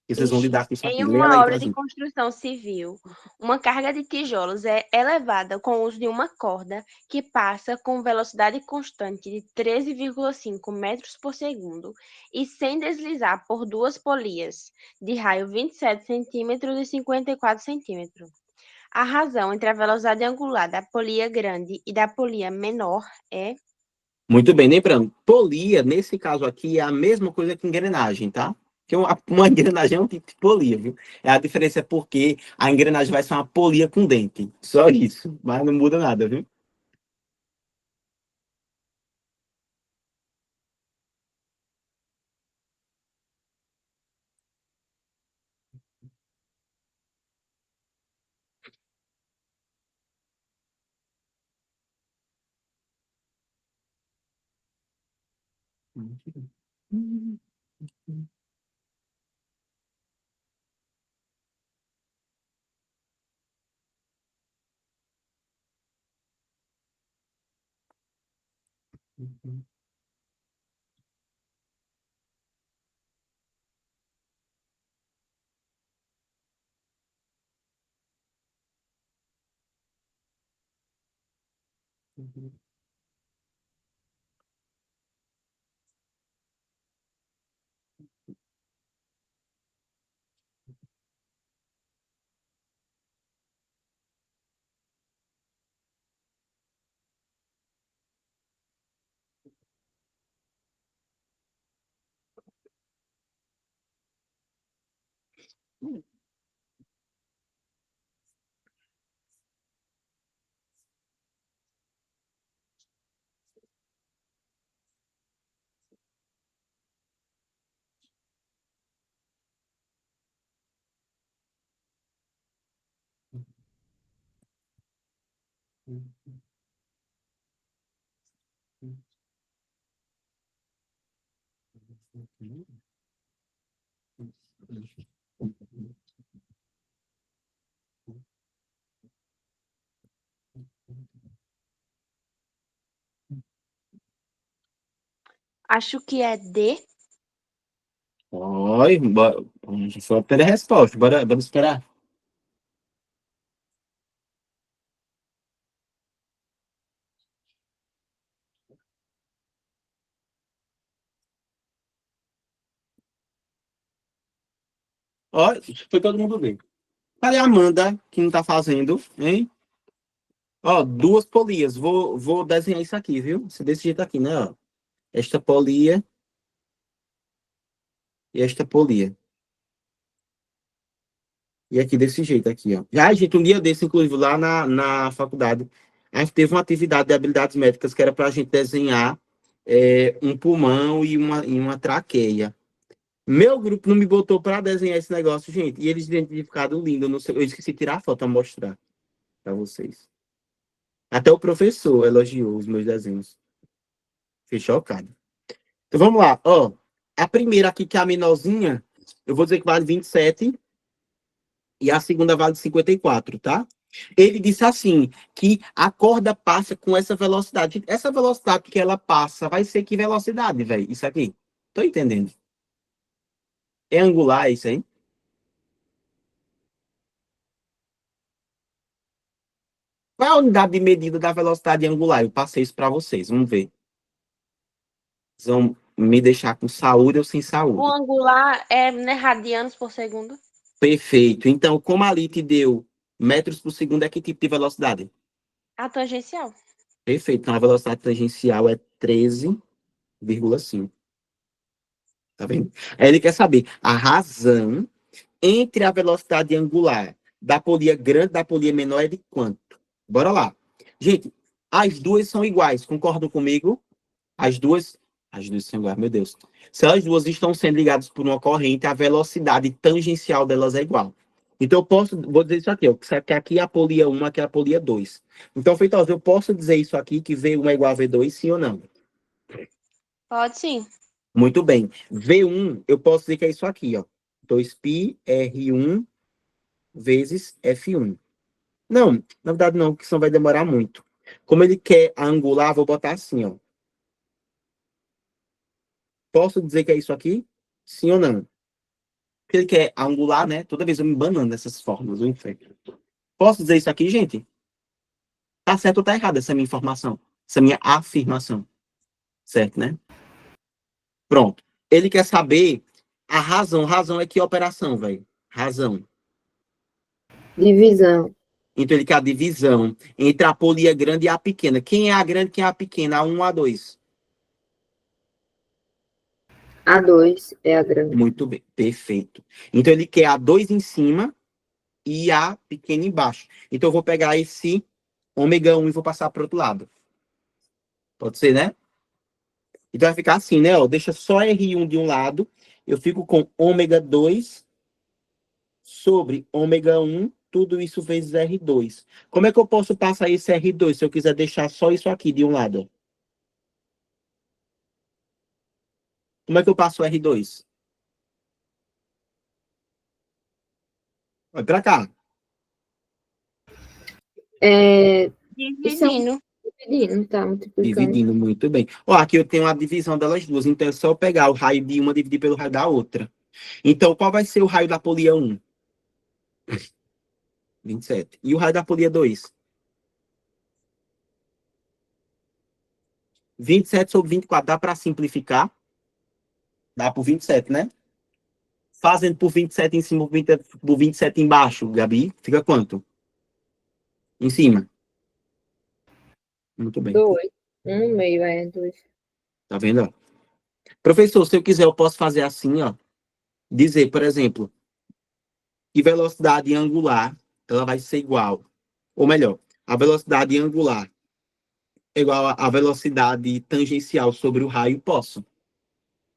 E vocês vão Ixi, lidar com isso em aqui. Lê ela uma aí pra obra de gente. construção civil, uma carga de tijolos é elevada com o uso de uma corda que passa com velocidade constante de 13,5 metros por segundo e sem deslizar por duas polias, de raio 27 centímetros e 54 centímetros. A razão entre a velocidade angular da polia grande e da polia menor é... Muito bem, lembrando, polia, nesse caso aqui, é a mesma coisa que engrenagem, tá? Que uma engrenagem é um tipo de polia, viu? A diferença é porque a engrenagem vai ser uma polia com dente. Só isso. Mas não muda nada, viu? Acho que é D. Oi, só ter a resposta. Bora esperar. Ó, foi todo mundo bem. Cadê a Amanda, que não tá fazendo, hein? Ó, duas polias. Vou desenhar isso aqui, viu? Desse jeito aqui, né? Ó. Esta polia e esta polia. E aqui desse jeito aqui, ó. Já, gente, um dia desse, inclusive, lá na faculdade, a gente teve uma atividade de habilidades médicas que era para a gente desenhar um pulmão e uma traqueia. Meu grupo não me botou para desenhar esse negócio, gente. E eles identificaram lindo. Eu esqueci de tirar a foto para mostrar para vocês. Até o professor elogiou os meus desenhos. Fiquei chocado. Então vamos lá. Ó, a primeira aqui, que é a menorzinha, eu vou dizer que vale 27 e a segunda vale 54, tá? Ele disse assim, que a corda passa com essa velocidade. Essa velocidade que ela passa vai ser que velocidade, velho? Isso aqui. Tô entendendo. É angular isso aí? Qual é a unidade de medida da velocidade angular? Eu passei isso para vocês. Vamos ver. Vocês vão me deixar com saúde ou sem O saúde? angular é, né, radianos por segundo. Perfeito. Então, como ali te deu metros por segundo, é que tipo de velocidade? A tangencial. Perfeito. Então, a velocidade tangencial é 13,5. Tá vendo? Aí ele quer saber a razão entre a velocidade angular da polia grande da polia menor é de quanto? Bora lá. Gente, as duas são iguais, concordam comigo? As duas são iguais, meu Deus. Se as duas estão sendo ligadas por uma corrente, a velocidade tangencial delas é igual. Então, vou dizer isso aqui, ó, que aqui é a polia 1, aqui é a polia 2. Então, Feitosa, eu posso dizer isso aqui, que V1 é igual a V2, sim ou não? Pode sim. Muito bem. V1, eu posso dizer que é isso aqui, ó. 2πr1 vezes F1. Não, na verdade não, porque senão vai demorar muito. Como ele quer angular, vou botar assim, ó. Posso dizer que é isso aqui? Sim ou não? Porque ele quer angular, né? Toda vez eu me banando dessas formas, o inferno. Posso dizer isso aqui, gente? Tá certo ou tá errado essa minha informação? Essa minha afirmação. Certo, né? Pronto. Ele quer saber a razão. Razão é que operação, velho? Razão. Divisão. Então ele quer a divisão entre a polia grande e a pequena. Quem é a grande, quem é a pequena? A1, A2. A2 é a grande. Muito bem, perfeito. Então ele quer a 2 em cima e a pequena embaixo. Então eu vou pegar esse ômega 1 e vou passar para o outro lado. Pode ser, né? Então vai ficar assim, né? Ó, deixa só R1 de um lado. Eu fico com ômega 2 sobre ômega 1, tudo isso vezes R2. Como é que eu posso passar esse R2 se eu quiser deixar só isso aqui de um lado? Como é que eu passo o R2? Vai para cá. Isso é Dividindo. dividindo, tá? Multiplicando. Dividindo muito bem. Ó, aqui eu tenho a divisão delas duas. Então é só eu pegar o raio de uma e dividir pelo raio da outra. Então, qual vai ser o raio da polia 1? 27. E o raio da polia 2? 27 sobre 24. Dá para simplificar? Dá por 27, né? Fazendo por 27 em cima, por 27 embaixo, Gabi, fica quanto? Em cima. Muito bem. 2. 1 meio é 2. Tá vendo? Ó? Professor, se eu quiser, eu posso fazer assim, ó. Dizer, por exemplo, que velocidade angular ela vai ser igual. Ou melhor, a velocidade angular é igual à velocidade tangencial sobre o raio, posso.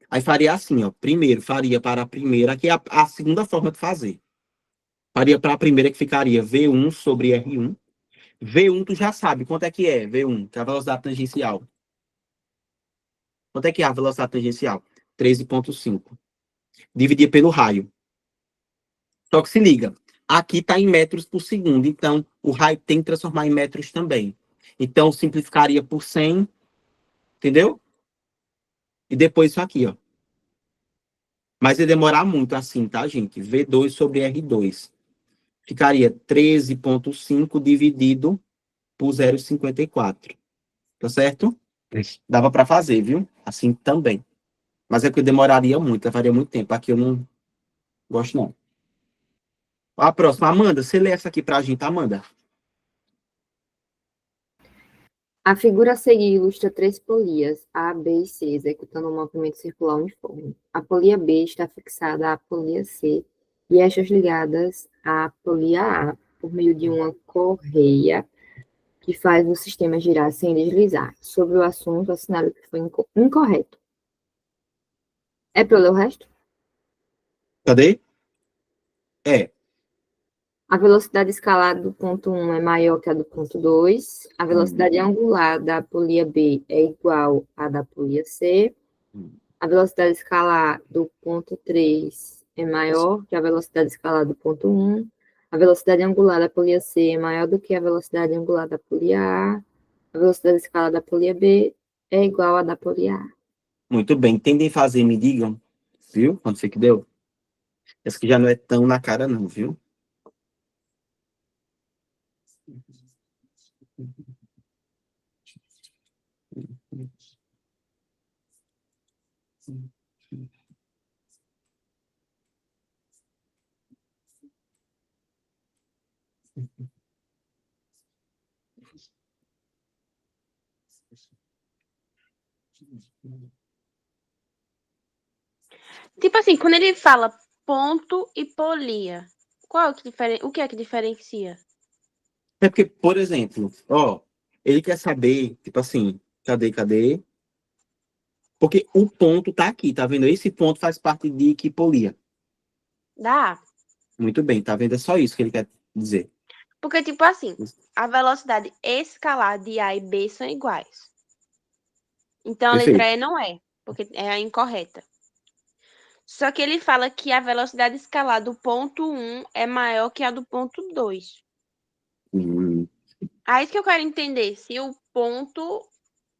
Aí faria assim, ó. Primeiro, faria para a primeira, que é a segunda forma de fazer. Faria para a primeira, que ficaria V1 sobre R1. V1, tu já sabe quanto é que é V1, que é a velocidade tangencial. Quanto é que é a velocidade tangencial? 13,5. Dividir pelo raio. Só que se liga, aqui está em metros por segundo, então o raio tem que transformar em metros também. Então, simplificaria por 100, entendeu? E depois isso aqui, ó. Mas ia demorar muito assim, tá, gente? V2 sobre R2. Ficaria 13,5 dividido por 0,54. Tá certo? Dava para fazer, viu? Assim também. Mas é que demoraria muito, levaria muito tempo. Aqui eu não gosto, não. A próxima, Amanda, você lê essa aqui pra gente, Amanda. A figura a seguir ilustra três polias, A, B e C, executando um movimento circular uniforme. A polia B está fixada à polia C e estas ligadas à polia A por meio de uma correia que faz o sistema girar sem deslizar. Sobre o assunto, assinale que foi incorreto. É para eu ler o resto? Cadê? É. A velocidade escalar do ponto 1 é maior que a do ponto 2. A velocidade angular da polia B é igual à da polia C. A velocidade escalar do ponto 3 é maior que a velocidade escalar do ponto 1. A velocidade angular da polia C é maior do que a velocidade angular da polia A. A velocidade escalar da polia B é igual à da polia A. Muito bem. Tentem fazer, me digam. Viu? Quanto foi que deu? Essa aqui já não é tão na cara, não, viu? Tipo assim, quando ele fala ponto e polia, O que é que diferencia? É porque, por exemplo, ó, ele quer saber, tipo assim, cadê? Porque o ponto tá aqui, tá vendo? Esse ponto faz parte de equipolia. Dá. Muito bem, tá vendo? É só isso que ele quer dizer. Porque, tipo assim, a velocidade escalar de A e B são iguais. Então, a letra Perfeito. E não é, porque é a incorreta. Só que ele fala que a velocidade escalar do ponto 1 é maior que a do ponto 2. Hum. Aí isso que eu quero entender, se o ponto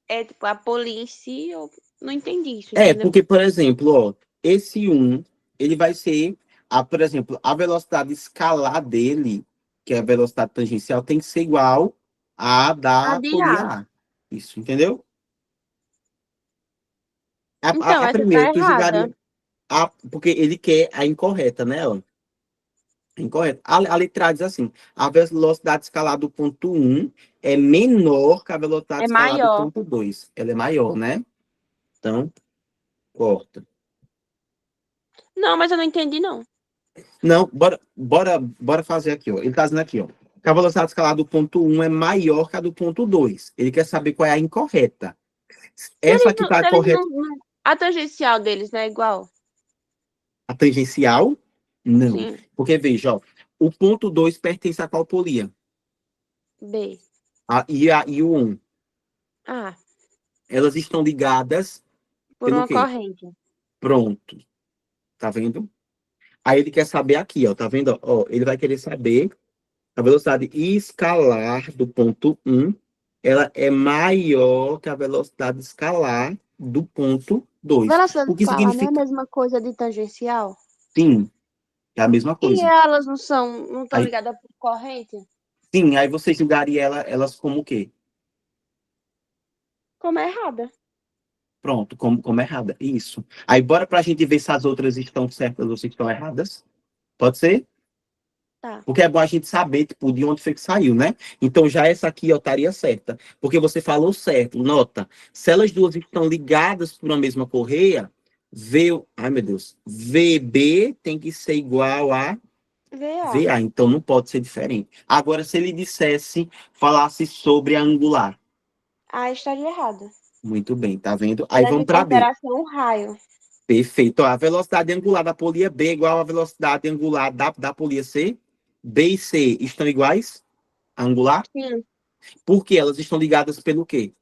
é tipo a polia em si, eu não entendi isso, É, entendeu? porque, por exemplo, ó, esse um ele vai ser, por exemplo, a velocidade escalar dele, que é a velocidade tangencial, tem que ser igual à A da de A. polia A. Isso, entendeu? Então, A essa primeira, tá tu errada. julgaria, porque ele quer a incorreta, né, ó? Incorreto. A letra A diz assim: a velocidade escalar do ponto 1 é menor que a É velocidade escalar do maior. ponto 2. Ela é maior, né? Então, corta. Não, mas eu não entendi, não. Não, bora fazer aqui, ó. Ele está dizendo aqui, ó. Que a velocidade escalar do ponto 1 é maior que a do ponto 2. Ele quer saber qual é a incorreta. Se Essa eles aqui não, está se eles correta. a tangencial deles não é igual? A tangencial? Não. Sim. Porque, veja, ó. O ponto 2 pertence a qual polia? B. E o 1. Ah, Elas estão ligadas por pelo uma quê? corrente. Pronto. Tá vendo? Aí ele quer saber aqui, ó, tá vendo? Ó, ele vai querer saber a velocidade escalar do ponto 1, ela é maior que a velocidade escalar do ponto 2. Velocidade O que escalar não é a significa, mesma coisa de tangencial? sim, é a mesma E coisa. elas não estão Aí, ligadas por corrente? sim, aí você julgaria elas como o quê? Como é errada. Pronto, como errada. Isso. Aí bora pra gente ver se as outras estão certas ou se estão erradas. Pode ser? Tá. Porque é bom a gente saber, tipo, de onde foi que saiu, né? Então, já essa aqui, ó, estaria certa. Porque você falou certo. Nota, se elas duas estão ligadas por uma mesma correia, ai, meu Deus, VB tem que ser igual a VA. VA. Então, não pode ser diferente. Agora, se ele falasse sobre a angular. A estaria errada. Muito bem, tá vendo? Aí Leva vamos em para B. consideração o raio. Perfeito. Ó, a velocidade angular da polia B é igual à velocidade angular da polia C. B e C estão iguais? Angular? Sim. Porque elas estão ligadas pelo quê?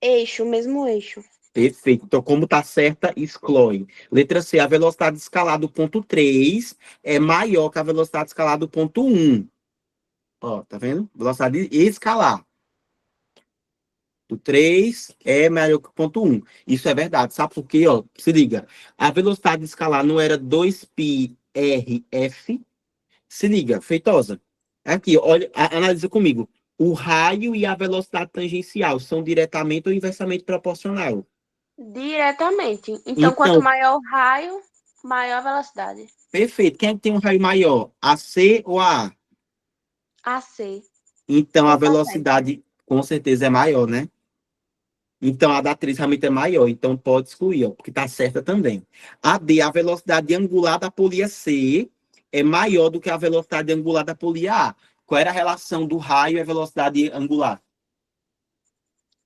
Eixo, mesmo eixo. Perfeito. Então, como está certa, exclui. Letra C, a velocidade escalar do ponto 3 é maior que a velocidade escalar do ponto 1. Ó, tá vendo? Velocidade escalar. O 3 é maior que o ponto 1. Isso é verdade. Sabe por quê? Ó, se liga. A velocidade escalar não era 2πrf. Se liga, feitosa. Aqui, olha, analisa comigo. O raio e a velocidade tangencial são diretamente ou inversamente proporcional. Diretamente. Então, quanto Então, maior o raio, maior a velocidade. perfeito. Quem é que tem um raio maior? A C ou a A? AC. Então, a Então tá certo. velocidade com certeza é maior, né? Então, a da atriz realmente é maior. Então, pode excluir, ó, porque está certa também. A D, a velocidade angular da polia C é maior do que a velocidade angular da polia A. Qual era a relação do raio e a velocidade angular?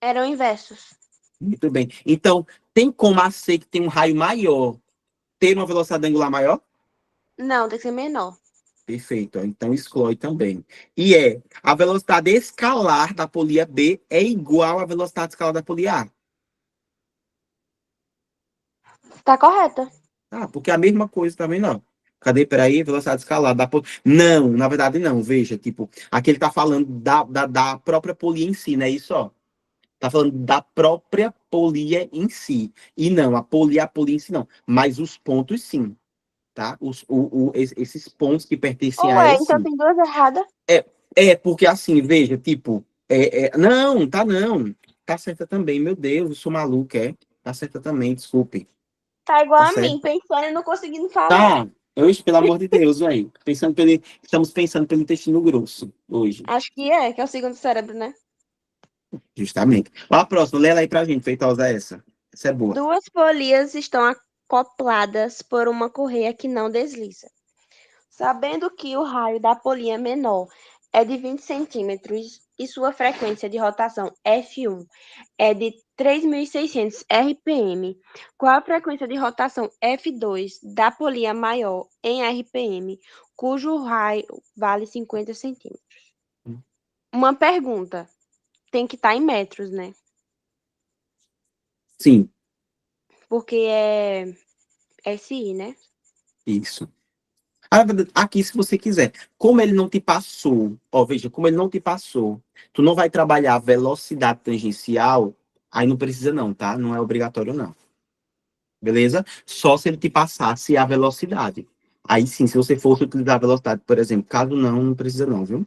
Eram inversos. Muito bem. Então, tem como a C, que tem um raio maior, ter uma velocidade angular maior? Não, tem que ser menor. Perfeito. Ó. Então, exclui também. E a velocidade escalar da polia B é igual à velocidade escalar da polia A. Tá correta. Ah, porque é a mesma coisa também não. Cadê? Peraí, velocidade escalar. Não, na verdade não. Veja, tipo, aqui ele tá falando da própria polia em si, não é isso, ó. Tá falando da própria polia em si. E não, a polia em si não. Mas os pontos sim, tá? Esses pontos que pertencem a Ué, ela então sim. tem duas erradas. Porque assim, veja, tipo, não, tá não. Tá certa também, meu Deus, eu sou maluco, é. Tá certa também, desculpe. Tá igual Tá a mim, certo. pensando e não conseguindo falar. Tá, hoje, pelo amor de Deus, velho. Estamos pensando pelo intestino grosso hoje, Acho que é o segundo cérebro, né? justamente. Ó, a próxima, lê ela aí pra gente, feitosa essa. Essa é boa. Duas polias estão acopladas por uma correia que não desliza. Sabendo que o raio da polia menor é de 20 centímetros e sua frequência de rotação F1 é de 3.600 RPM, qual a frequência de rotação F2 da polia maior em RPM, cujo raio vale 50 centímetros? Uma pergunta, tem que estar em metros, né? Sim, Porque é SI, né? isso. Ah, aqui, se você quiser. Como ele não te passou, ó, veja, como ele não te passou, tu não vai trabalhar a velocidade tangencial, aí não precisa não, tá? Não é obrigatório não. Beleza? Só se ele te passasse a velocidade. Aí sim, se você fosse utilizar a velocidade, por exemplo, caso não, não precisa não, viu?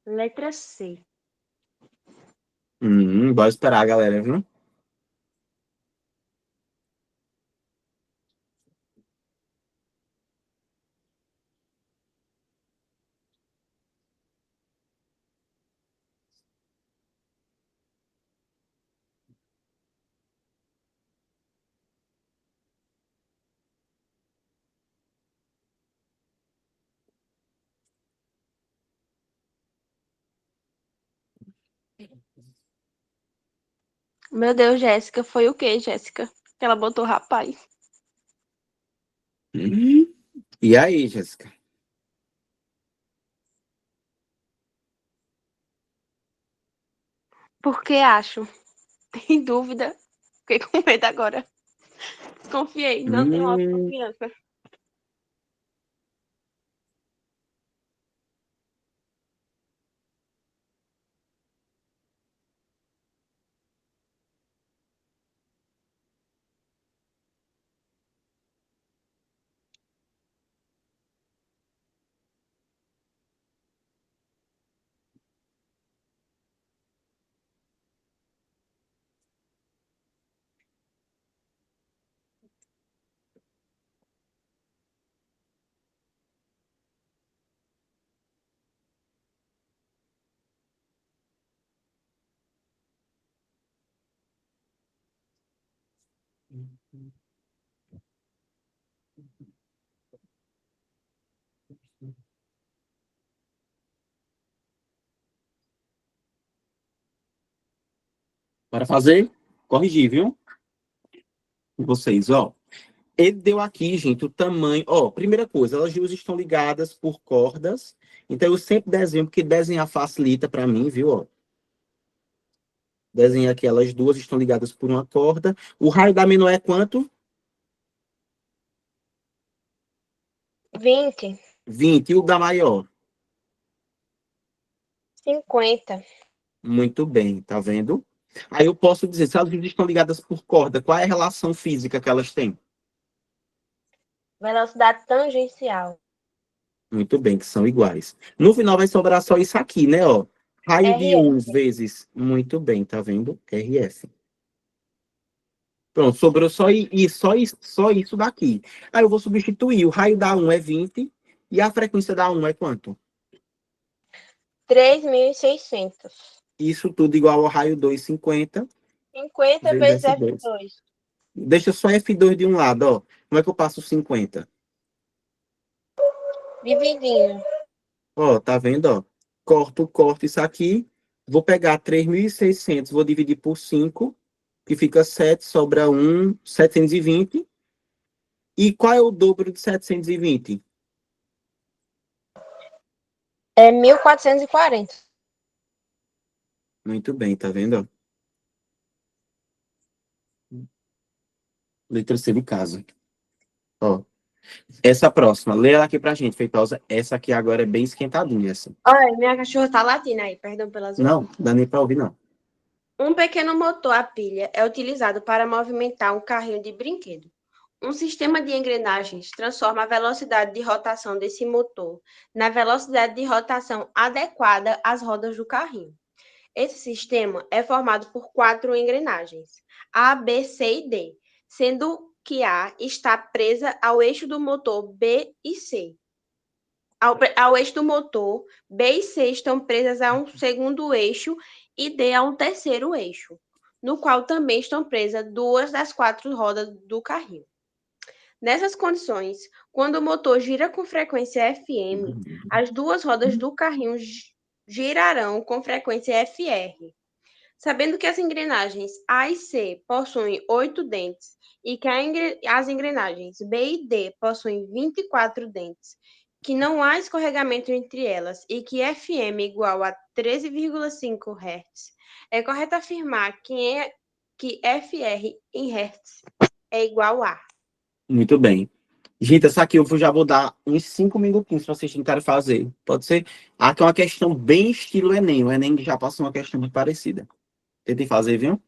Letra C. Bora esperar, galera, viu? Meu Deus, Jéssica, foi o quê, Jéssica? Que ela botou rapaz. Hum. E aí, Jéssica? Porque acho. Tem dúvida. Fiquei com medo agora. Desconfiei, não tenho Hum, autoconfiança. para fazer, corrigir, viu? Vocês, ó. Ele deu aqui, gente, o tamanho. Ó, primeira coisa, elas duas estão ligadas por cordas. Então eu sempre desenho, porque desenhar facilita para mim, viu? Ó, desenhei aqui, elas duas estão ligadas por uma corda. O raio da menor é quanto? 20, 20. E o da maior? 50. Muito bem, tá vendo? Aí eu posso dizer, se elas duas estão ligadas por corda, qual é a relação física que elas têm? Velocidade tangencial. Muito bem, que são iguais. No final vai sobrar só isso aqui, né? Ó, raio de 1 RF. vezes. Muito bem, tá vendo? RF. Pronto, sobrou só isso daqui. Aí eu vou substituir. O raio da 1 é 20 e a frequência da 1 é quanto? 3.600. Isso tudo igual ao raio 2, 50 50 vezes vezes F2. F2. Deixa só F2 de um lado, ó. Como é que eu passo 50? Dividindo. Ó, tá vendo, ó? Corto isso aqui. Vou pegar 3.600, vou dividir por 5, que fica 7, sobra 1, 720. E qual é o dobro de 720? É 1.440. Muito bem, tá vendo? Letra C de casa. Ó, essa próxima, lê ela aqui pra gente, Feitosa. Essa aqui agora é bem esquentadinha, essa. Olha, minha cachorra tá latindo aí, perdão pela zoada. Não, dá nem pra ouvir, não. Um pequeno motor a pilha é utilizado para movimentar um carrinho de brinquedo. Um sistema de engrenagens transforma a velocidade de rotação desse motor na velocidade de rotação adequada às rodas do carrinho. Esse sistema é formado por 4 engrenagens, A, B, C e D, sendo que A está presa ao eixo do motor B e C. Ao eixo do motor, B e C estão presas a um segundo eixo e D a um terceiro eixo, no qual também estão presas 2 das 4 rodas do carrinho. Nessas condições, quando o motor gira com frequência FM, as 2 rodas do carrinho girarão com frequência FR. Sabendo que as engrenagens A e C possuem 8 dentes e que as engrenagens B e D possuem 24 dentes, que não há escorregamento entre elas e que FM é igual a 13,5 Hz, é correto afirmar que FR em Hz é igual a. Muito bem. Gente, essa aqui já vou dar uns 5 minutinhos para vocês tentarem fazer. Pode ser? Aqui é uma questão bem estilo Enem. O Enem já passou uma questão muito parecida. Tentem fazer, viu?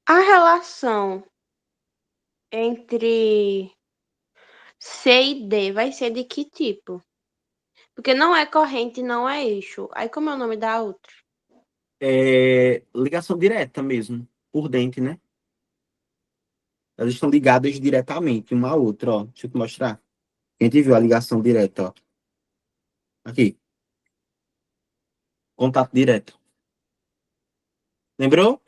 A relação entre C e D vai ser de que tipo? Porque não é corrente, não é eixo. Aí como é o nome da outra? Ligação direta mesmo, por dentro, né? Elas estão ligadas diretamente uma à outra, ó. Deixa eu te mostrar. A gente viu a ligação direta, ó. Aqui, contato direto. Lembrou?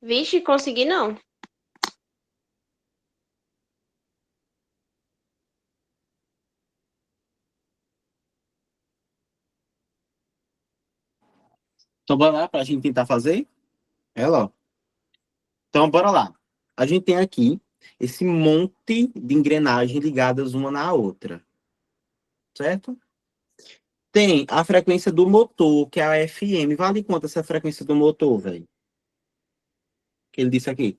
Vixe, consegui não. Então, bora lá para a gente tentar fazer? Ela, ó. Então, bora lá. A gente tem aqui esse monte de engrenagens ligadas uma na outra. Certo? Tem a frequência do motor, que é a FM. Vale quanto essa frequência do motor, velho? Que ele disse aqui.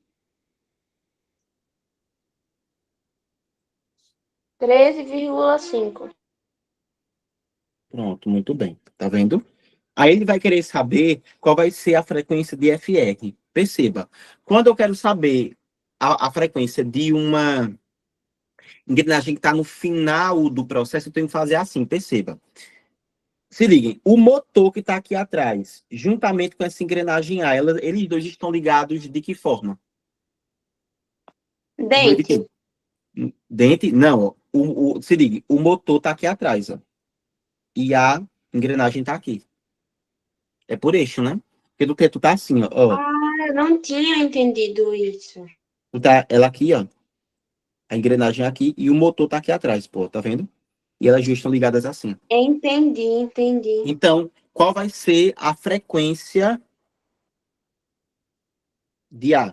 13,5. Pronto, muito bem. Tá vendo? Aí ele vai querer saber qual vai ser a frequência de FR. Perceba, quando eu quero saber a frequência de uma engrenagem que está no final do processo, eu tenho que fazer assim, perceba. Se liguem, o motor que está aqui atrás, juntamente com essa engrenagem A, eles dois estão ligados de que forma? De Dente. quê? Dente? Não, se ligue, o motor está aqui atrás, ó, e a engrenagem está aqui. É por eixo, né? Porque do que tu tá assim, ó. Ah, eu não tinha entendido isso. Tu tá ela aqui, ó. A engrenagem aqui e o motor tá aqui atrás, pô, tá vendo? E elas duas estão ligadas assim. Entendi. Então, qual vai ser a frequência de A?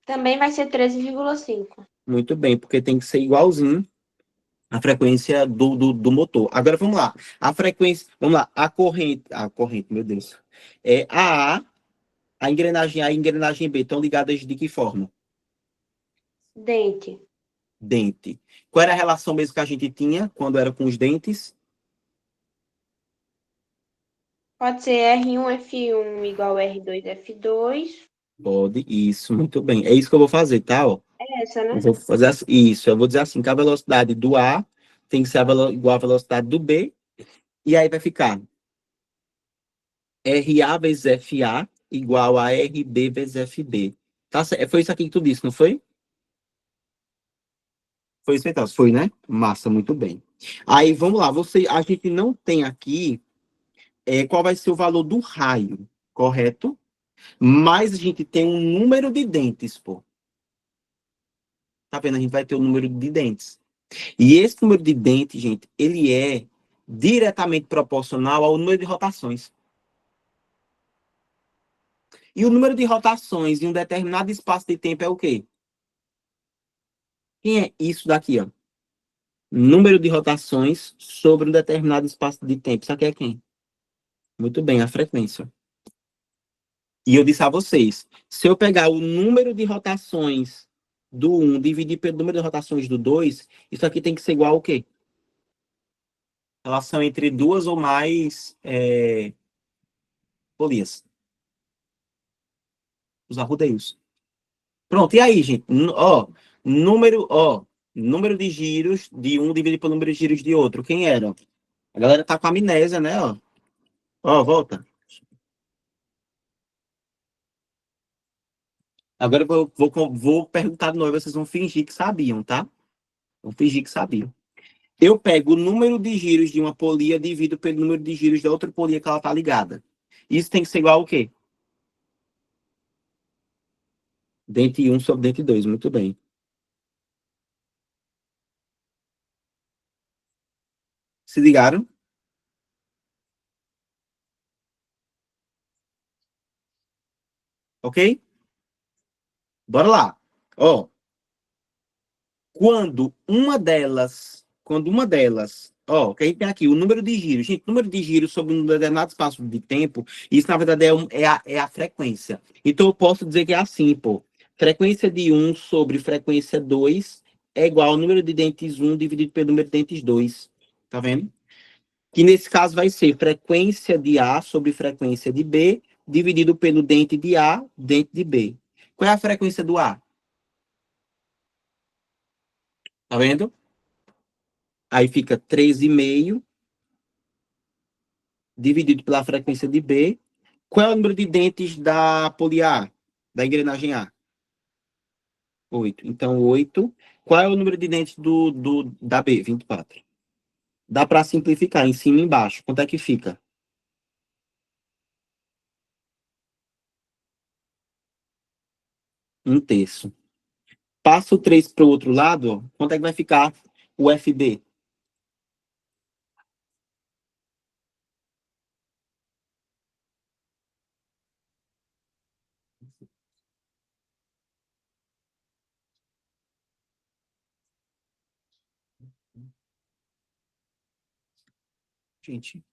Também vai ser 13,5. Muito bem, porque tem que ser igualzinho a frequência do motor. Agora vamos lá. A frequência, vamos lá, a corrente, meu Deus. É a engrenagem A e a engrenagem B estão ligadas de que forma? Dente. Dente. Qual era a relação mesmo que a gente tinha quando era com os dentes? Pode ser R1F1 igual R2F2. Pode, isso, muito bem. É isso que eu vou fazer, tá? Ó. É essa, Eu né? vou fazer isso, eu vou dizer assim, que a velocidade do A tem que ser igual à velocidade do B, e aí vai ficar RA vezes FA igual a RB vezes FB. Tá, foi isso aqui que tu disse, não foi? Foi isso então, foi, né? Massa, muito bem. Aí, vamos lá, a gente não tem aqui qual vai ser o valor do raio, correto? Mas a gente tem um número de dentes, pô. Tá vendo? A gente vai ter o número de dentes. E esse número de dentes, gente, ele é diretamente proporcional ao número de rotações. E o número de rotações em um determinado espaço de tempo é o quê? Quem é isso daqui, ó? Número de rotações sobre um determinado espaço de tempo. Isso aqui é quem? Muito bem, a frequência. E eu disse a vocês, se eu pegar o número de rotações do 1 dividir pelo número de rotações do 2, isso aqui tem que ser igual ao quê? Relação entre duas ou mais polias. Os arrodeios. Pronto, e aí, gente? Número de giros de um dividido pelo número de giros de outro. Quem era? A galera tá com amnésia, né? Volta. Agora eu vou perguntar de novo, vocês vão fingir que sabiam, tá? Vão fingir que sabiam. Eu pego o número de giros de uma polia, divido pelo número de giros da outra polia que ela tá ligada. Isso tem que ser igual ao quê? Dente 1 sobre dente 2, muito bem. Se ligaram? Ok? Bora lá. Ó, ó, que a gente tem aqui o número de giros. Gente, número de giros sobre um determinado espaço de tempo, isso na verdade é a frequência. Então eu posso dizer que é assim, pô. Frequência de 1 sobre frequência 2 é igual ao número de dentes 1 dividido pelo número de dentes 2. Tá vendo? Que nesse caso vai ser frequência de A sobre frequência de B dividido pelo dente de A, dente de B. Qual é a frequência do A? Tá vendo? Aí fica 3,5 dividido pela frequência de B. Qual é o número de dentes da polia A? Da engrenagem A? 8. Então, 8. Qual é o número de dentes da B? 24. Dá para simplificar em cima e embaixo. Quanto é que fica? 1/3. Passa o 3 para o outro lado, ó. Quanto é que vai ficar o FB? Gente.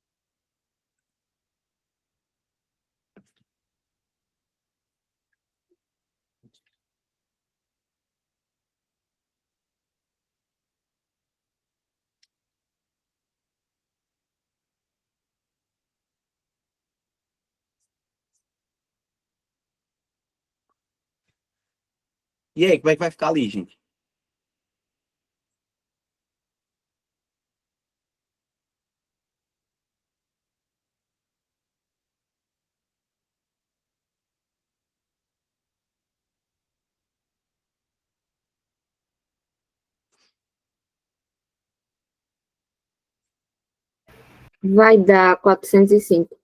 E aí, como é que vai ficar ali, gente? Vai dar 405. No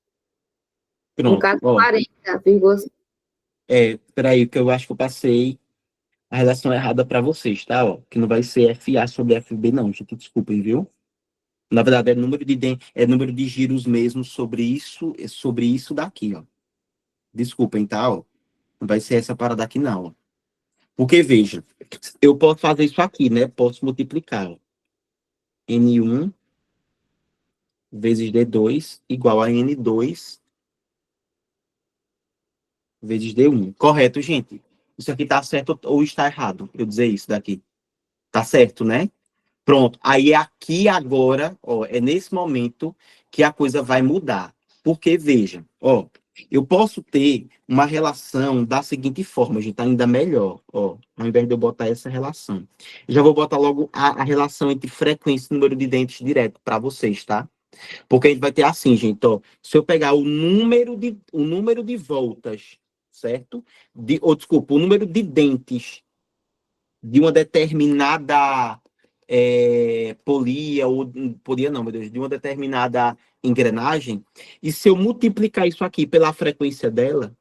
Pronto, caso, ó. 40,5. Peraí, que eu acho que eu passei a relação errada para vocês, tá? Ó, que não vai ser FA sobre FB, não, gente. Desculpem, viu? Na verdade, é número de giros mesmo sobre isso daqui, ó. Desculpem, tá? Ó. Não vai ser essa parada aqui, não. Ó. Porque, veja, eu posso fazer isso aqui, né? Posso multiplicar, ó. N1 vezes D2 igual a N2 vezes D1. Correto, gente? Isso aqui tá certo ou está errado? Eu dizer isso daqui. Tá certo, né? Pronto. Aí é aqui agora, ó, é nesse momento que a coisa vai mudar. Porque, veja, ó, eu posso ter uma relação da seguinte forma, gente, ainda melhor, ó, ao invés de eu botar essa relação. Já vou botar logo a relação entre frequência e número de dentes direto para vocês, tá? Porque a gente vai ter assim, gente, ó, se eu pegar o número de voltas, certo? Desculpa, o número de dentes de uma determinada polia, ou polia não, meu Deus, de uma determinada engrenagem, e se eu multiplicar isso aqui pela frequência dela,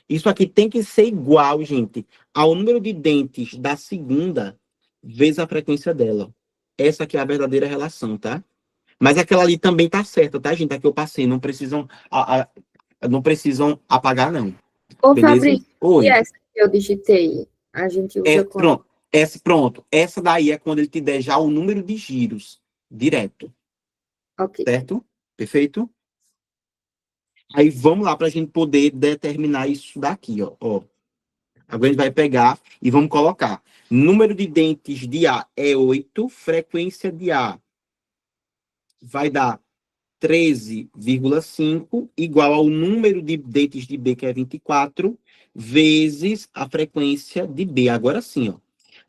isso aqui tem que ser igual, gente, ao número de dentes da segunda vezes a frequência dela. Essa aqui é a verdadeira relação, tá? Mas aquela ali também tá certa, tá, gente? A que eu passei, não precisam apagar, não. Ô, Beleza? Fabrício, e Oi. essa que eu digitei? A gente usa como? Pronto. Pronto. Essa daí é quando ele te der já o número de giros direto, Ok. certo? Perfeito? Aí vamos lá para a gente poder determinar isso daqui, ó. Agora a gente vai pegar e vamos colocar. Número de dentes de A é 8, frequência de A vai dar 13,5, igual ao número de dentes de B, que é 24, vezes a frequência de B. Agora sim, ó.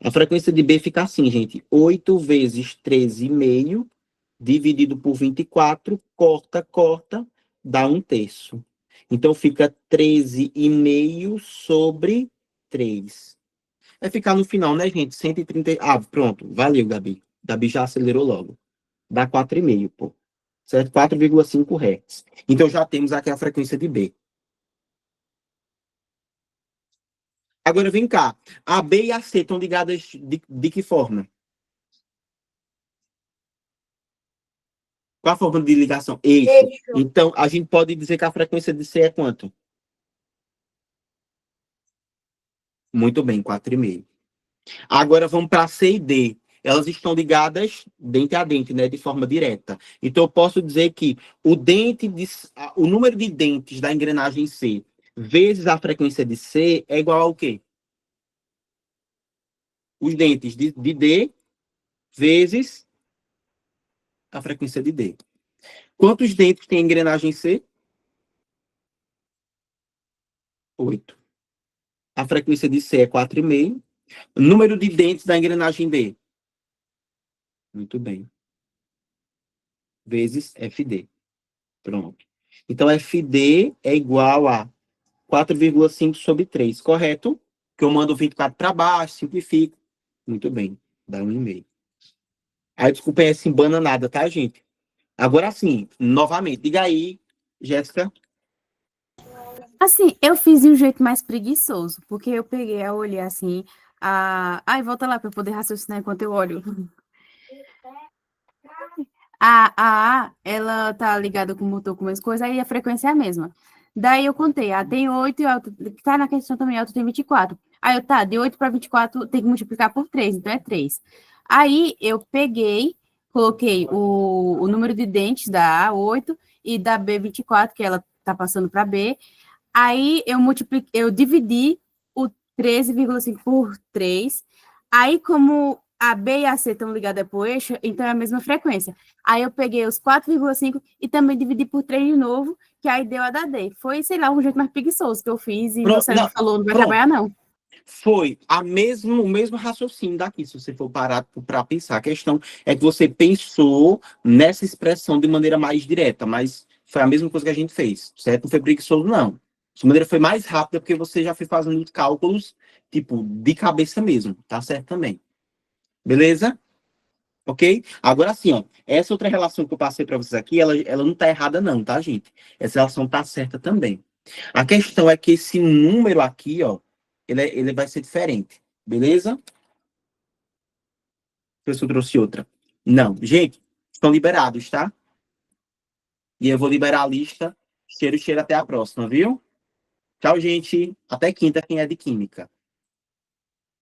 A frequência de B fica assim, gente. 8 vezes 13,5, dividido por 24, corta, dá 1/3. Então, fica 13,5 sobre 3. Vai ficar no final, né, gente? 130. Ah, pronto. Valeu, Gabi. Gabi já acelerou logo. Dá 4,5, pô. Certo? 4,5 Hz. Então, já temos aqui a frequência de B. Agora, vem cá. A B e a C estão ligadas de que forma? Qual a forma de ligação? Eixo. Eixo. Então, a gente pode dizer que a frequência de C é quanto? Muito bem, 4,5. Agora vamos para C e D. Elas estão ligadas dente a dente, né, de forma direta. Então eu posso dizer que o número de dentes da engrenagem C vezes a frequência de C é igual ao quê? Os dentes de D vezes a frequência de D. Quantos dentes tem a engrenagem C? 8. A frequência de C é 4,5. O número de dentes da engrenagem D? Muito bem. Vezes FD. Pronto. Então, FD é igual a 4,5 sobre 3, correto? Que eu mando 24 para baixo, simplifico. Muito bem, dá 1,5. Aí, desculpa essa embananada, tá, gente? Agora sim, novamente, diga aí, Jéssica. Assim, eu fiz de um jeito mais preguiçoso, porque eu peguei, eu olhei assim, Ai, volta lá para eu poder raciocinar enquanto eu olho. A A, ela tá ligada com o motor com as coisas, aí a frequência é a mesma. Daí eu contei, A tem 8 e a outra, tá na questão também, a outra tem 24. Aí eu, tá, de 8 para 24 tem que multiplicar por 3, então é 3. Aí eu peguei coloquei o número de dentes da A, 8, e da B, 24, que ela tá passando para B. Aí eu dividi o 13,5 por 3. Aí, como a B e a C estão ligadas para o eixo, então é a mesma frequência. Aí eu peguei os 4,5 e também dividi por 3 de novo, que aí deu a da D. Foi, sei lá, um jeito mais preguiçoso que eu fiz e meu cérebro falou, não vai trabalhar não. Foi o mesmo raciocínio daqui, se você for parar para pensar. A questão é que você pensou nessa expressão de maneira mais direta, mas foi a mesma coisa que a gente fez, certo? Não foi preguiçoso, não. Sua maneira foi mais rápida, porque você já foi fazendo os cálculos, tipo, de cabeça mesmo, tá certo também. Beleza? Ok? Agora sim, ó, essa outra relação que eu passei para vocês aqui, ela não tá errada não, tá, gente? Essa relação tá certa também. A questão é que esse número aqui, ó, ele vai ser diferente, beleza? Ver se eu trouxe outra. Não, gente, estão liberados, tá? E eu vou liberar a lista. Cheiro, cheiro, até a próxima, viu? Tchau, gente. Até quinta, quem é de química.